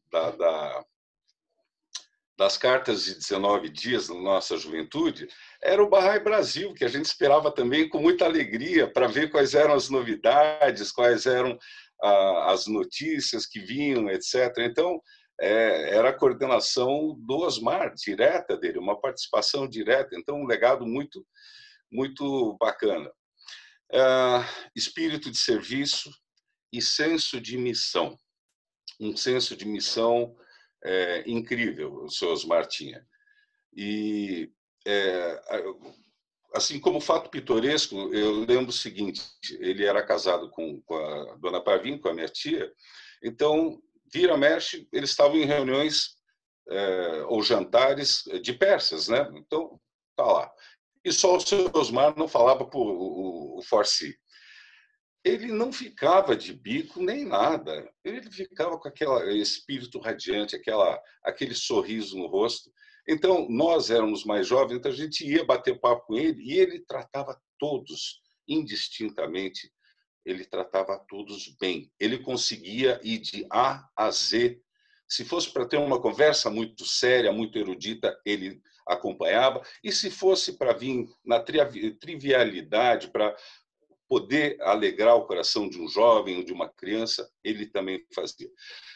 das cartas de 19 dias na nossa juventude, era o Bahá'í Brasil, que a gente esperava também com muita alegria para ver quais eram as novidades, quais eram as notícias que vinham, etc. Então, era a coordenação do Osmar, direta dele, uma participação direta. Então, um legado muito, muito bacana. Espírito de serviço e senso de missão. Um senso de missão incrível, o senhor Osmar tinha. E, assim como fato pitoresco, eu lembro o seguinte, ele era casado com a dona Pavim, com a minha tia, então, vira mexe, eles estavam em reuniões ou jantares de persas, né? Então, tá lá. E só o senhor Osmar não falava por o Farsi. Ele não ficava de bico nem nada. Ele ficava com aquele espírito radiante, aquele sorriso no rosto. Então, nós éramos mais jovens, então a gente ia bater papo com ele e ele tratava todos indistintamente. Ele tratava todos bem. Ele conseguia ir de A a Z. Se fosse para ter uma conversa muito séria, muito erudita, ele acompanhava. E se fosse para vir na trivialidade, para poder alegrar o coração de um jovem ou de uma criança, ele também fazia.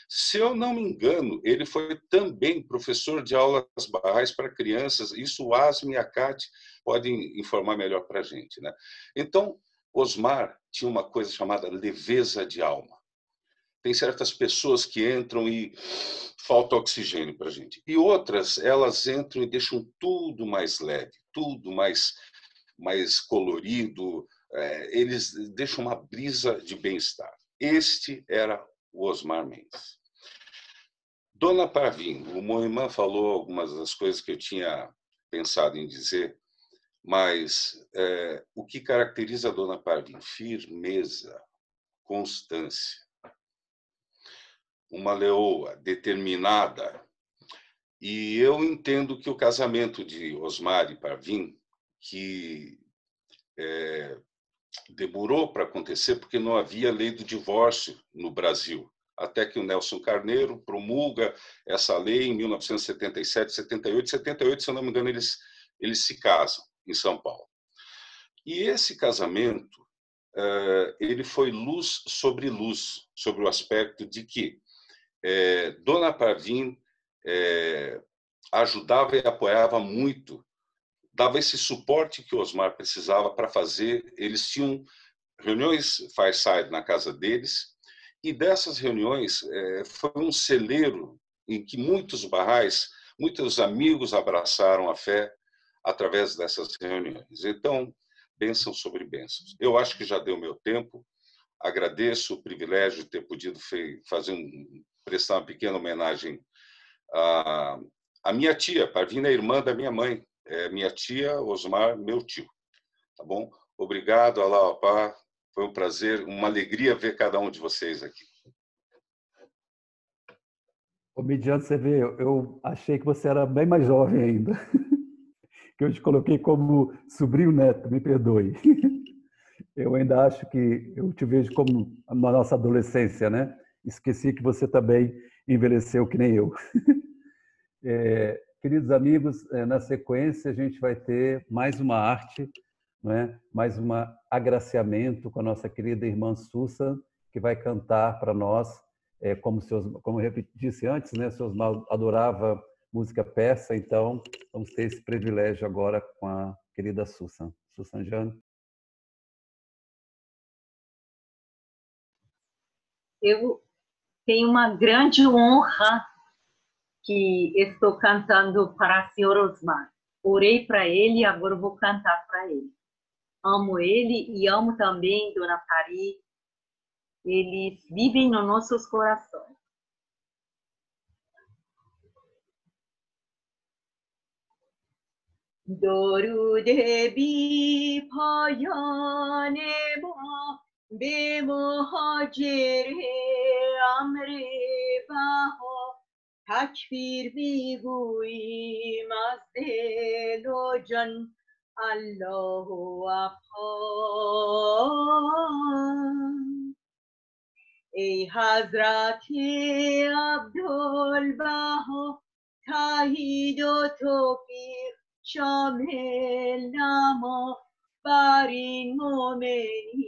Se eu não me engano, ele foi também professor de aulas barrais para crianças. Isso o Asmi e a Kate podem informar melhor para a gente, né? Então, Osmar tinha uma coisa chamada leveza de alma. Tem certas pessoas que entram e falta oxigênio para a gente. E outras, elas entram e deixam tudo mais leve, tudo mais colorido, eles deixam uma brisa de bem-estar. Este era o Osmar Mendes. Dona Pavim, o Moimã falou algumas das coisas que eu tinha pensado em dizer, mas o que caracteriza a Dona Pavim? Firmeza, constância. Uma leoa determinada. E eu entendo que o casamento de Osmar e Pavim, que demorou para acontecer porque não havia lei do divórcio no Brasil, até que o Nelson Carneiro promulga essa lei em 1977, 78. 78, se eu não me engano, eles se casam em São Paulo. E esse casamento, ele foi luz, sobre o aspecto de que Dona Pavim ajudava e apoiava muito, dava esse suporte que o Osmar precisava para fazer. Eles tinham reuniões fireside na casa deles, e dessas reuniões foi um celeiro em que muitos barrais, muitos amigos abraçaram a fé através dessas reuniões. Então, bênçãos sobre bênçãos. Eu acho que já deu meu tempo. Agradeço o privilégio de ter podido prestar uma pequena homenagem à minha tia. Pavim é irmã da minha mãe. Minha tia, Osmar, meu tio. Tá bom? Obrigado, Alá Opá. Foi um prazer, uma alegria ver cada um de vocês aqui. Ô, Midian, você vê, eu achei que você era bem mais jovem ainda. Que eu te coloquei como sobrinho neto, me perdoe. Eu ainda acho que eu te vejo como na nossa adolescência, né? Esqueci que você também envelheceu que nem eu. Queridos amigos, na sequência a gente vai ter mais uma arte, não é? Mais um agraciamento com a nossa querida irmã Susan, que vai cantar para nós, como eu disse antes, né? Seus Osmar adorava música persa, então vamos ter esse privilégio agora com a querida Susan. Susan Jan. Eu tenho uma grande honra que estou cantando para o senhor Osmar. Orei para ele e agora vou cantar para ele. Amo ele e amo também Dona Pari. Eles vivem nos nossos corações. Dorude bi payane ba be muhacir amre baho takbir biguyim az dil o can Allahu Akbar ای حضرت عبدالبها تایید و توفیق شامل نما بر این مومنین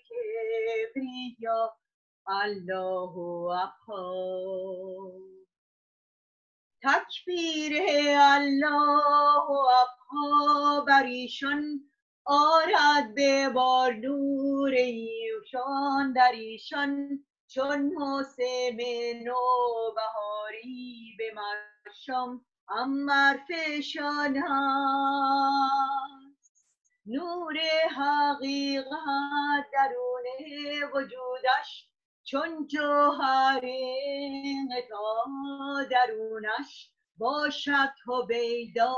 کبریا الله اکبر. تکبیر الله اکبر بر ایشان آرد به بار نور ایشان در ایشان چون موسم نوبهاری به مشام عنبر فشان هست. نور حقیقت درون وجودش چون جوهر تا درونش باشد هویدا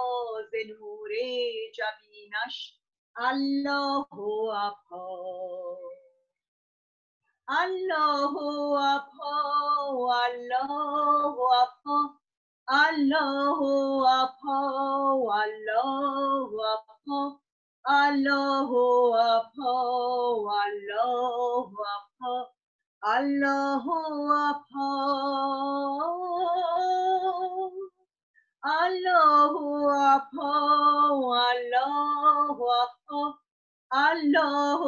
ز نور جبینش الله اکبر. الله اکبر الله اکبر الله اکبر الله اکبر الله اکبر الله اکبر الله اکبر الله اکبر الله اکبر الله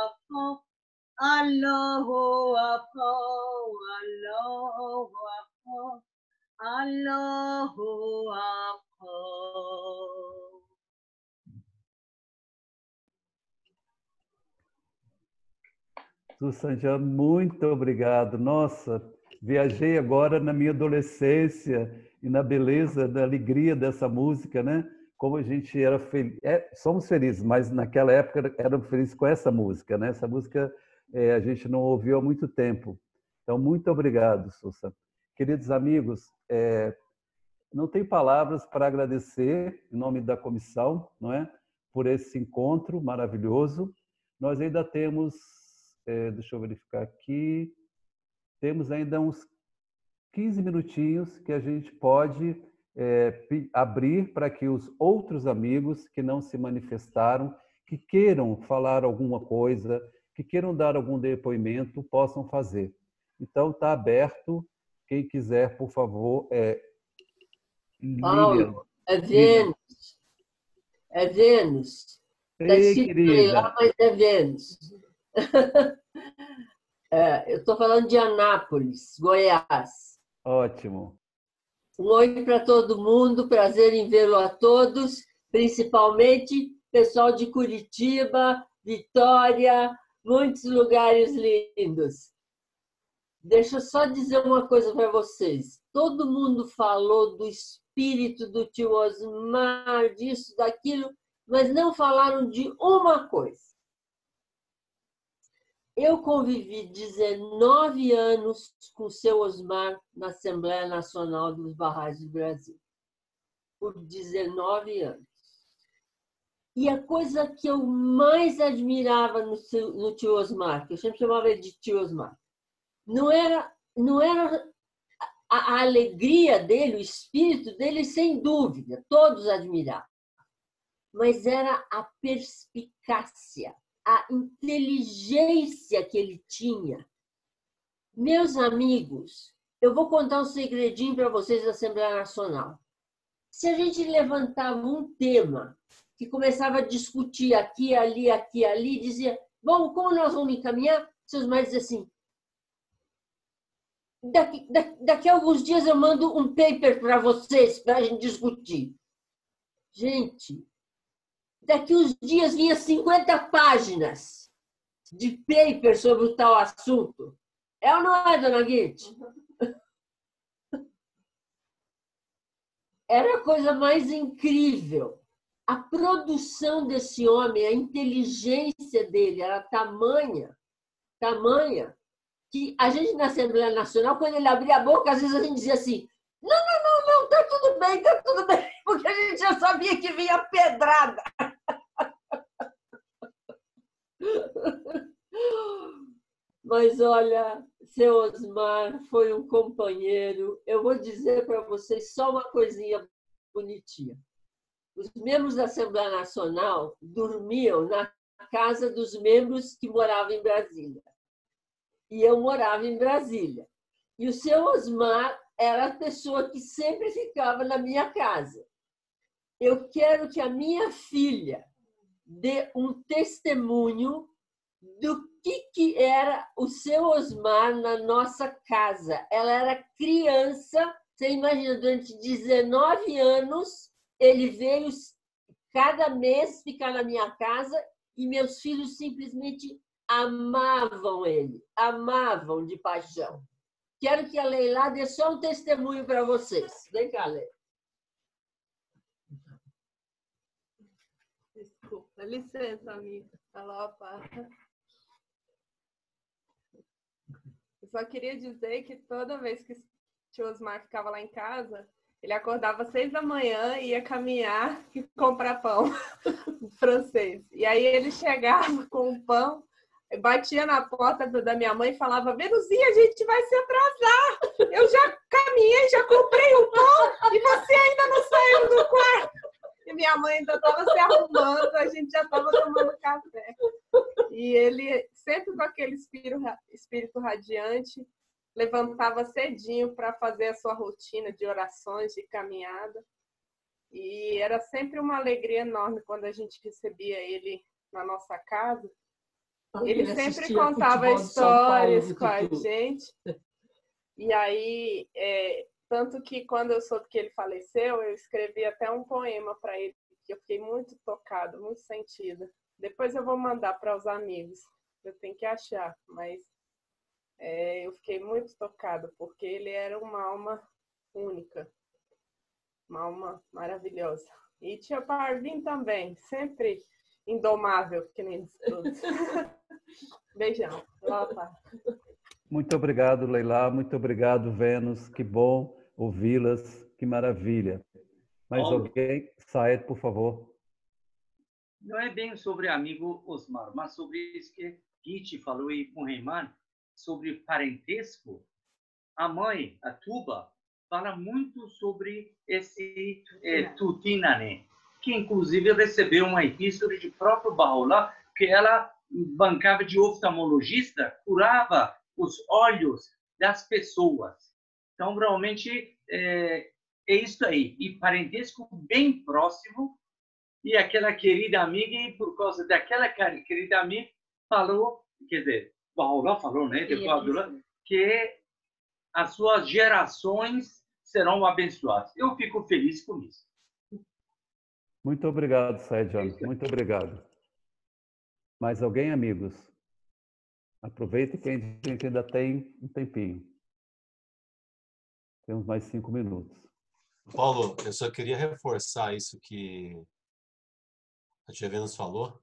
اکبر الله اکبر الله اکبر الله اکبر. Susanjan, muito obrigado. Nossa, viajei agora na minha adolescência e na beleza, da alegria dessa música, né? Como a gente era feliz. Somos felizes, mas naquela época éramos felizes com essa música, né? Essa música a gente não ouviu há muito tempo. Então, muito obrigado, Susan. Queridos amigos, não tenho palavras para agradecer em nome da comissão, não é? Por esse encontro maravilhoso. Nós ainda temos, deixa eu verificar aqui, temos ainda uns 15 minutinhos que a gente pode abrir para que os outros amigos que não se manifestaram, que queiram falar alguma coisa, que queiram dar algum depoimento, possam fazer. Então, está aberto. Quem quiser, por favor, Paulo, é Vênus. É Vênus. Está escrito aí lá, mas é Vênus. Eu estou falando de Anápolis, Goiás. Ótimo. Um oi para todo mundo, prazer em vê-lo a todos, principalmente pessoal de Curitiba, Vitória, muitos lugares lindos. Deixa eu só dizer uma coisa para vocês. Todo mundo falou do espírito do tio Osmar, disso, daquilo, mas não falaram de uma coisa. Eu convivi 19 anos com o seu Osmar na Assembleia Nacional dos Barrais do Brasil. Por 19 anos. E a coisa que eu mais admirava no tio Osmar, que eu sempre chamava ele de tio Osmar, não era a alegria dele, o espírito dele, sem dúvida, todos admiravam, mas era a perspicácia, a inteligência que ele tinha. Meus amigos, eu vou contar um segredinho para vocês da Assembleia Nacional. Se a gente levantava um tema que começava a discutir aqui, ali, dizia, bom, como nós vamos encaminhar? Seus mais dizem assim, daqui a alguns dias eu mando um paper para vocês, para a gente discutir. Gente, daqui uns dias vinha 50 páginas de paper sobre o tal assunto. É ou não é, dona Guite? Era a coisa mais incrível. A produção desse homem, a inteligência dele era tamanha, que a gente na Assembleia Nacional, quando ele abria a boca, às vezes a gente dizia assim, não, tá tudo bem, porque a gente já sabia que vinha pedrada. Mas olha, seu Osmar foi um companheiro. Eu vou dizer para vocês só uma coisinha bonitinha. Os membros da Assembleia Nacional dormiam na casa dos membros que moravam em Brasília. E eu morava em Brasília. E o seu Osmar era a pessoa que sempre ficava na minha casa. Eu quero que a minha filha dê um testemunho do que era o seu Osmar na nossa casa. Ela era criança, você imagina, durante 19 anos, ele veio cada mês ficar na minha casa e meus filhos simplesmente amavam ele, amavam de paixão. Quero que a Leila dê só um testemunho para vocês. Vem cá, Leila. Desculpa, licença, amiga. Eu só queria dizer que toda vez que o tio Osmar ficava lá em casa, ele acordava às 6 da manhã e ia caminhar e comprar pão francês. E aí ele chegava com o pão, batia na porta da minha mãe e falava: Venuzinha, a gente vai se atrasar. Eu já caminhei, já comprei o pão e você ainda não saiu do quarto. E minha mãe ainda estava se arrumando, a gente já estava tomando café. E ele, sempre com aquele espírito radiante, levantava cedinho para fazer a sua rotina de orações, de caminhada. E era sempre uma alegria enorme quando a gente recebia ele na nossa casa. Ele sempre contava histórias com a gente. E aí, tanto que quando eu soube que ele faleceu, eu escrevi até um poema para ele, que eu fiquei muito tocada, muito sentida. Depois eu vou mandar para os amigos. Eu tenho que achar, mas eu fiquei muito tocada, porque ele era uma alma única, uma alma maravilhosa. E tia Parvin também, sempre indomável, que nem diz todos. Beijão. Muito obrigado, Leila. Muito obrigado, Vênus. Que bom ouvi-las. Que maravilha. Mais alguém? Saed, por favor. Não é bem sobre amigo Osmar, mas sobre isso que Giti falou e Muhammad, sobre parentesco. A mãe, a Tuba, fala muito sobre esse Tutinane, que inclusive recebeu uma epístola de próprio Bahá'u'lláh, que ela bancava de oftalmologista, curava os olhos das pessoas. Então, realmente, é isso aí. E parentesco bem próximo. E aquela querida amiga, e por causa daquela querida amiga, falou, quer dizer, Bahá'u'lláh falou, né, que as suas gerações serão abençoadas. Eu fico feliz com isso. Muito obrigado, Saed. Muito obrigado. Mais alguém, amigos? Aproveite que a gente ainda tem um tempinho. Temos mais 5 minutos. Paulo, eu só queria reforçar isso que a tia Vênus falou,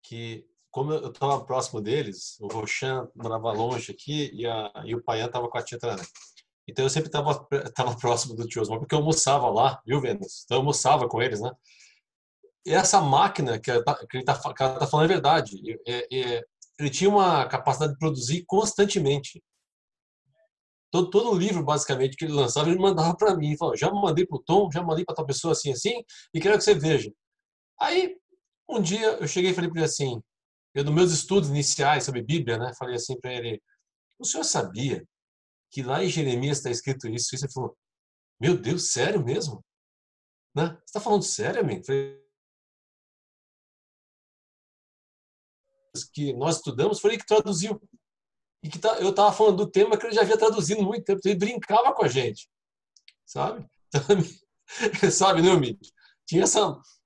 que como eu estava próximo deles, o Roshan morava longe aqui e o Payan estava com a tia Trana. Então eu sempre estava próximo do tio Osmar, porque eu almoçava lá, viu, Vênus? Então eu almoçava com eles, né? E essa máquina que ela tá falando é verdade. Ele tinha uma capacidade de produzir constantemente. Todo o livro, basicamente, que ele lançava, ele mandava para mim. Falava: já mandei para o Tom, já mandei para tal pessoa assim, assim, e quero que você veja. Aí, um dia, eu cheguei e falei para ele assim, eu, nos meus estudos iniciais sobre Bíblia, né, falei assim para ele: o senhor sabia que lá em Jeremias está escrito isso? Ele falou: meu Deus, sério mesmo? Né? Você está falando sério, amigo? Que nós estudamos, foi ele que traduziu. E que eu estava falando do tema que ele já havia traduzido há muito tempo. Ele brincava com a gente, sabe? Então, sabe, né, Mid?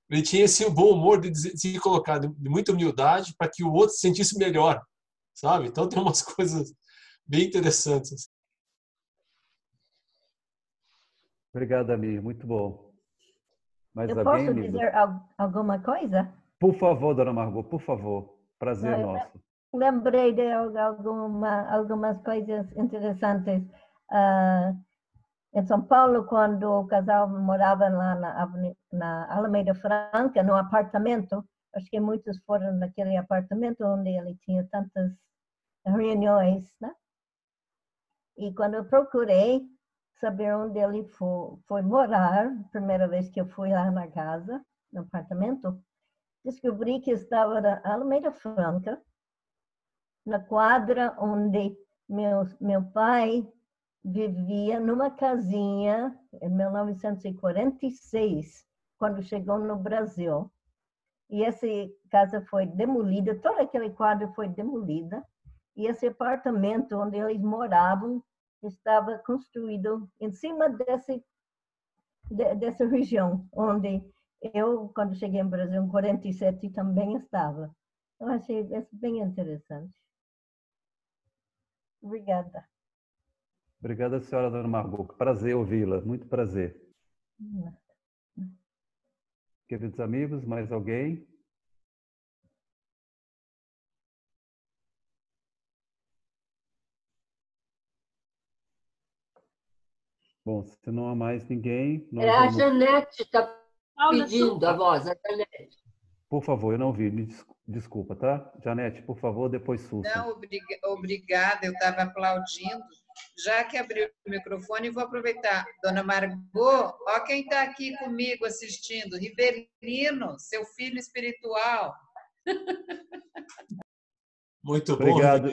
Ele tinha esse bom humor de se colocar de muita humildade para que o outro se sentisse melhor, sabe? Então tem umas coisas bem interessantes. Obrigado, amigo. Muito bom. Mais eu alguém, posso amigo? dizer alguma coisa? Por favor, dona Margot, por favor. Prazer nosso. Lembrei de algumas coisas interessantes. Em São Paulo, quando o casal morava lá na Alameda Franca, no apartamento, acho que muitos foram naquele apartamento onde ele tinha tantas reuniões, né? E quando eu procurei saber onde ele foi morar, primeira vez que eu fui lá na casa, no apartamento, descobri que estava na Alameda Franca, na quadra onde meu pai vivia numa casinha em 1946, quando chegou no Brasil. E essa casa foi demolida, toda aquela quadra foi demolida, e esse apartamento onde eles moravam estava construído em cima dessa região, onde eu, quando cheguei no Brasil, em 47, também estava. Eu achei isso bem interessante. Obrigada. Obrigada, senhora Dona Margot. Prazer ouvi-la, muito prazer. Queridos amigos, mais alguém? Bom, se não há mais ninguém... A Janete está pedindo a voz, a Janete. Por favor, eu não vi, me desculpa, tá? Janete, por favor, depois Susan. Não, obrigada, eu estava aplaudindo. Já que abriu o microfone, vou aproveitar. Dona Margot, ó quem está aqui comigo assistindo, Rivelino, seu filho espiritual. Muito bom. Obrigado.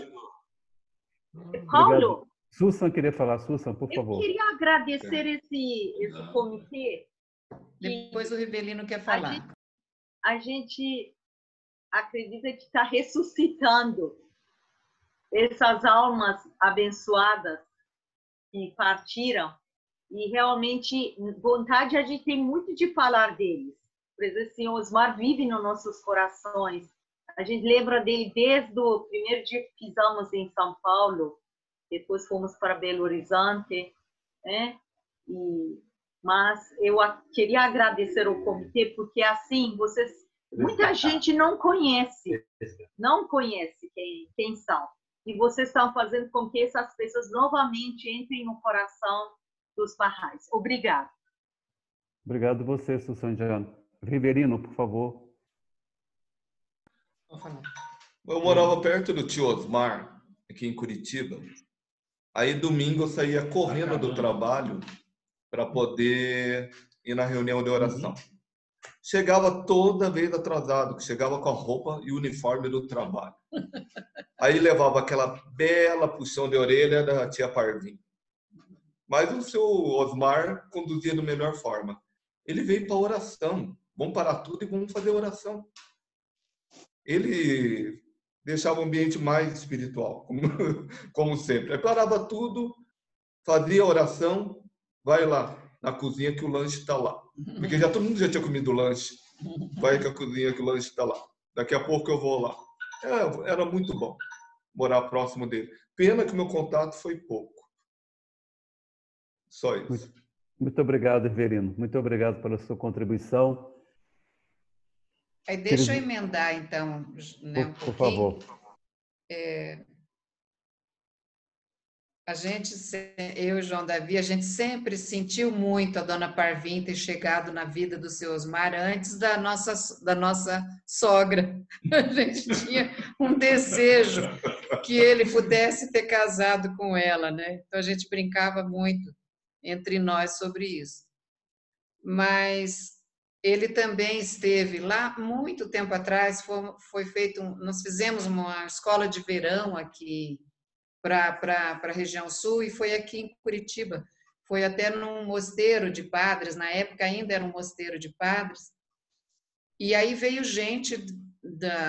Paulo, Obrigado. Susan queria falar. Susan, por favor. Eu queria agradecer esse comitê. Depois o Rivelino quer falar. A gente acredita que está ressuscitando essas almas abençoadas que partiram, e realmente vontade a gente tem muito de falar deles. Por exemplo, assim, o Osmar vive nos nossos corações. A gente lembra dele desde o primeiro dia que pisamos em São Paulo, depois fomos para Belo Horizonte, né? Mas eu queria agradecer ao comitê, porque assim, muita gente não conhece quem são. E vocês estão fazendo com que essas pessoas novamente entrem no coração dos Baha'is. Obrigada. Obrigado você, Susandiano. Rivelino, por favor. Eu morava perto do tio Osmar, aqui em Curitiba. Aí, domingo, eu saía correndo do trabalho para poder ir na reunião de oração. Chegava toda vez atrasado, que chegava com a roupa e o uniforme do trabalho. Aí levava aquela bela puxão de orelha da tia Parvim. Mas o seu Osmar conduzia da melhor forma. Ele veio para oração. Vamos parar tudo e vamos fazer oração. Ele deixava o ambiente mais espiritual, como sempre. Aí parava tudo, fazia oração, vai lá na cozinha que o lanche está lá. Porque todo mundo já tinha comido o lanche. Vai com a cozinha que o lanche está lá. Daqui a pouco eu vou lá. Era muito bom morar próximo dele. Pena que o meu contato foi pouco. Só isso. Muito obrigado, Rivelino. Muito obrigado pela sua contribuição. Aí deixa eu emendar, então, né, um pouquinho. Por favor. Eu e João Davi, a gente sempre sentiu muito a Dona Parvim ter chegado na vida do seu Osmar antes da nossa sogra. A gente tinha um desejo que ele pudesse ter casado com ela, né? Então a gente brincava muito entre nós sobre isso. Mas ele também esteve lá muito tempo atrás, nós fizemos uma escola de verão aqui para a região sul, e foi aqui em Curitiba. Foi até num mosteiro de padres, na época ainda era um mosteiro de padres, e aí veio gente,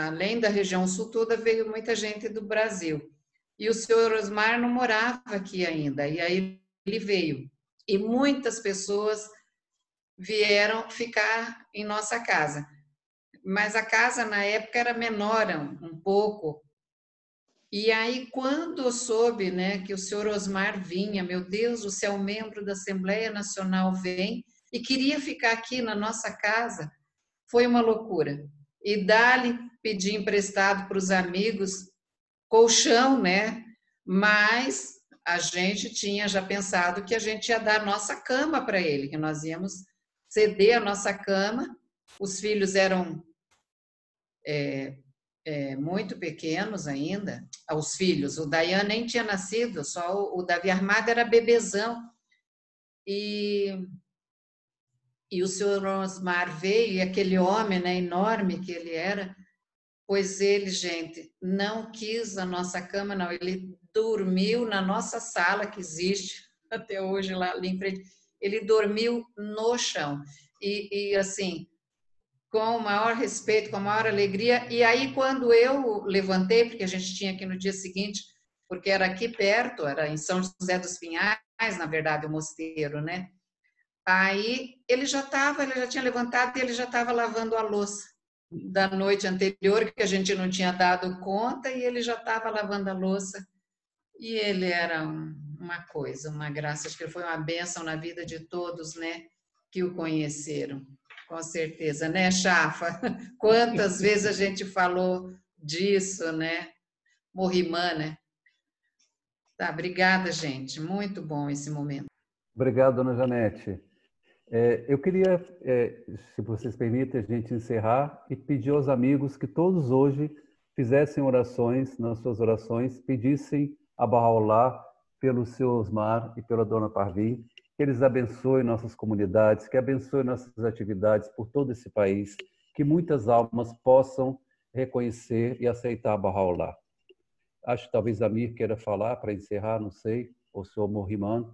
além da região sul toda, veio muita gente do Brasil. E o senhor Osmar não morava aqui ainda, e aí ele veio. E muitas pessoas vieram ficar em nossa casa. Mas a casa, na época, era menor um pouco. E aí, quando eu soube, né, que o senhor Osmar vinha, meu Deus do céu, membro da Assembleia Nacional vem e queria ficar aqui na nossa casa, foi uma loucura. E dali pedi emprestado para os amigos colchão, né? Mas a gente tinha já pensado que a gente ia dar a nossa cama para ele, que nós íamos ceder a nossa cama. Os filhos eram muito pequenos ainda, os filhos. O Dayan nem tinha nascido, só o Davi Armado era bebezão. E E o senhor Osmar veio, e aquele homem, né, enorme que ele era, pois ele, gente, não quis a nossa cama, não. Ele dormiu na nossa sala, que existe até hoje lá ali em frente. Ele dormiu no chão. E assim, com o maior respeito, com a maior alegria. E aí, quando eu levantei, porque a gente tinha aqui no dia seguinte, porque era aqui perto, era em São José dos Pinhais, na verdade, o mosteiro, né? Aí ele já tinha levantado e ele já estava lavando a louça da noite anterior, que a gente não tinha dado conta, e ele já estava lavando a louça. E ele era uma coisa, uma graça. Acho que foi uma bênção na vida de todos, né, que o conheceram. Com certeza, né, Chafa? Quantas vezes a gente falou disso, né? Morrimã, né? Tá, obrigada, gente. Muito bom esse momento. Obrigado, dona Janete. Eu queria, se vocês permitem, a gente encerrar e pedir aos amigos que todos hoje fizessem orações, nas suas orações, pedissem a Bahá'u'lláh pelo seu Osmar e pela dona Parvin, que eles abençoem nossas comunidades, que abençoem nossas atividades por todo esse país, que muitas almas possam reconhecer e aceitar a Bahá'u'lláh. Acho que talvez a Mir queira falar para encerrar, não sei, ou o senhor Morrimã,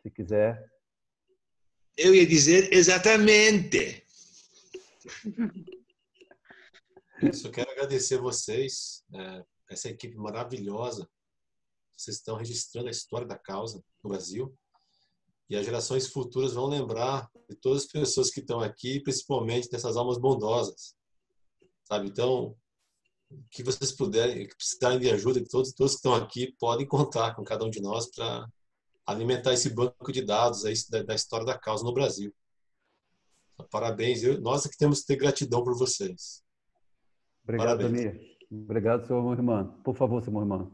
se quiser. Eu ia dizer exatamente. Eu quero agradecer a vocês, essa equipe maravilhosa. Vocês estão registrando a história da causa no Brasil. E as gerações futuras vão lembrar de todas as pessoas que estão aqui, principalmente dessas almas bondosas. Sabe? Então, que vocês puderem, que precisarem de ajuda, que todos que estão aqui podem contar com cada um de nós para alimentar esse banco de dados aí da história da causa no Brasil. Parabéns. Nós que temos que ter gratidão por vocês. Obrigado, Amir. Obrigado, senhor Morrimã. Por favor, senhor Morrimã.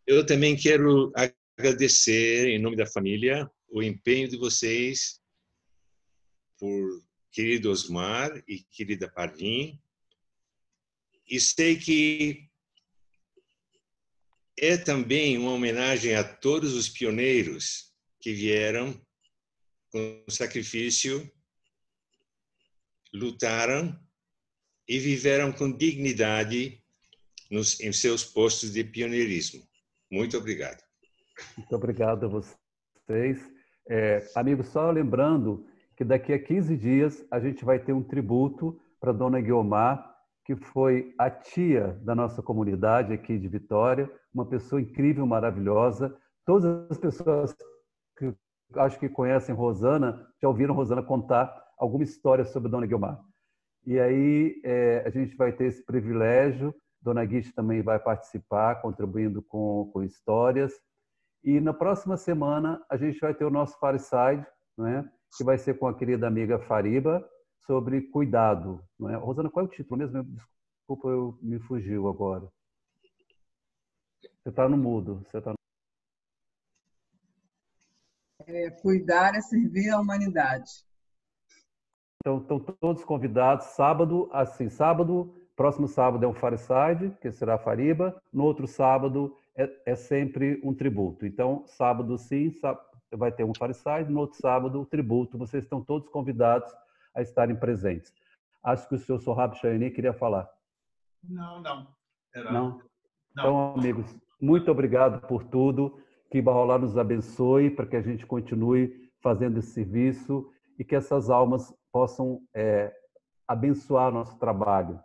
Eu também quero agradecer, em nome da família, o empenho de vocês por querido Osmar e querida Parvin. E sei que é também uma homenagem a todos os pioneiros que vieram com sacrifício, lutaram e viveram com dignidade em seus postos de pioneirismo. Muito obrigado. Muito obrigado a vocês. Amigos, só lembrando que daqui a 15 dias a gente vai ter um tributo para a dona Guiomar, que foi a tia da nossa comunidade aqui de Vitória, uma pessoa incrível, maravilhosa. Todas as pessoas que acho que conhecem Rosana já ouviram Rosana contar alguma história sobre a dona Guiomar. E aí a gente vai ter esse privilégio. Dona Guiche também vai participar, contribuindo com histórias. E na próxima semana a gente vai ter o nosso Fireside, né, que vai ser com a querida amiga Fariba, sobre cuidado. Não é? Rosana, qual é o título mesmo? Desculpa, me fugiu agora. Você está no mudo. Cuidar é servir à humanidade. Então, estão todos convidados. Sábado, próximo sábado é um Fireside, que será a Fariba. No outro sábado é sempre um tributo. Então, sábado sim, vai ter um Fireside. No outro sábado, o tributo. Vocês estão todos convidados a estarem presentes. Acho que o senhor Sohrab Shahini queria falar. Não. Não? Então, amigos, muito obrigado por tudo. Que Bahá'u'lláh nos abençoe para que a gente continue fazendo esse serviço e que essas almas possam abençoar nosso trabalho.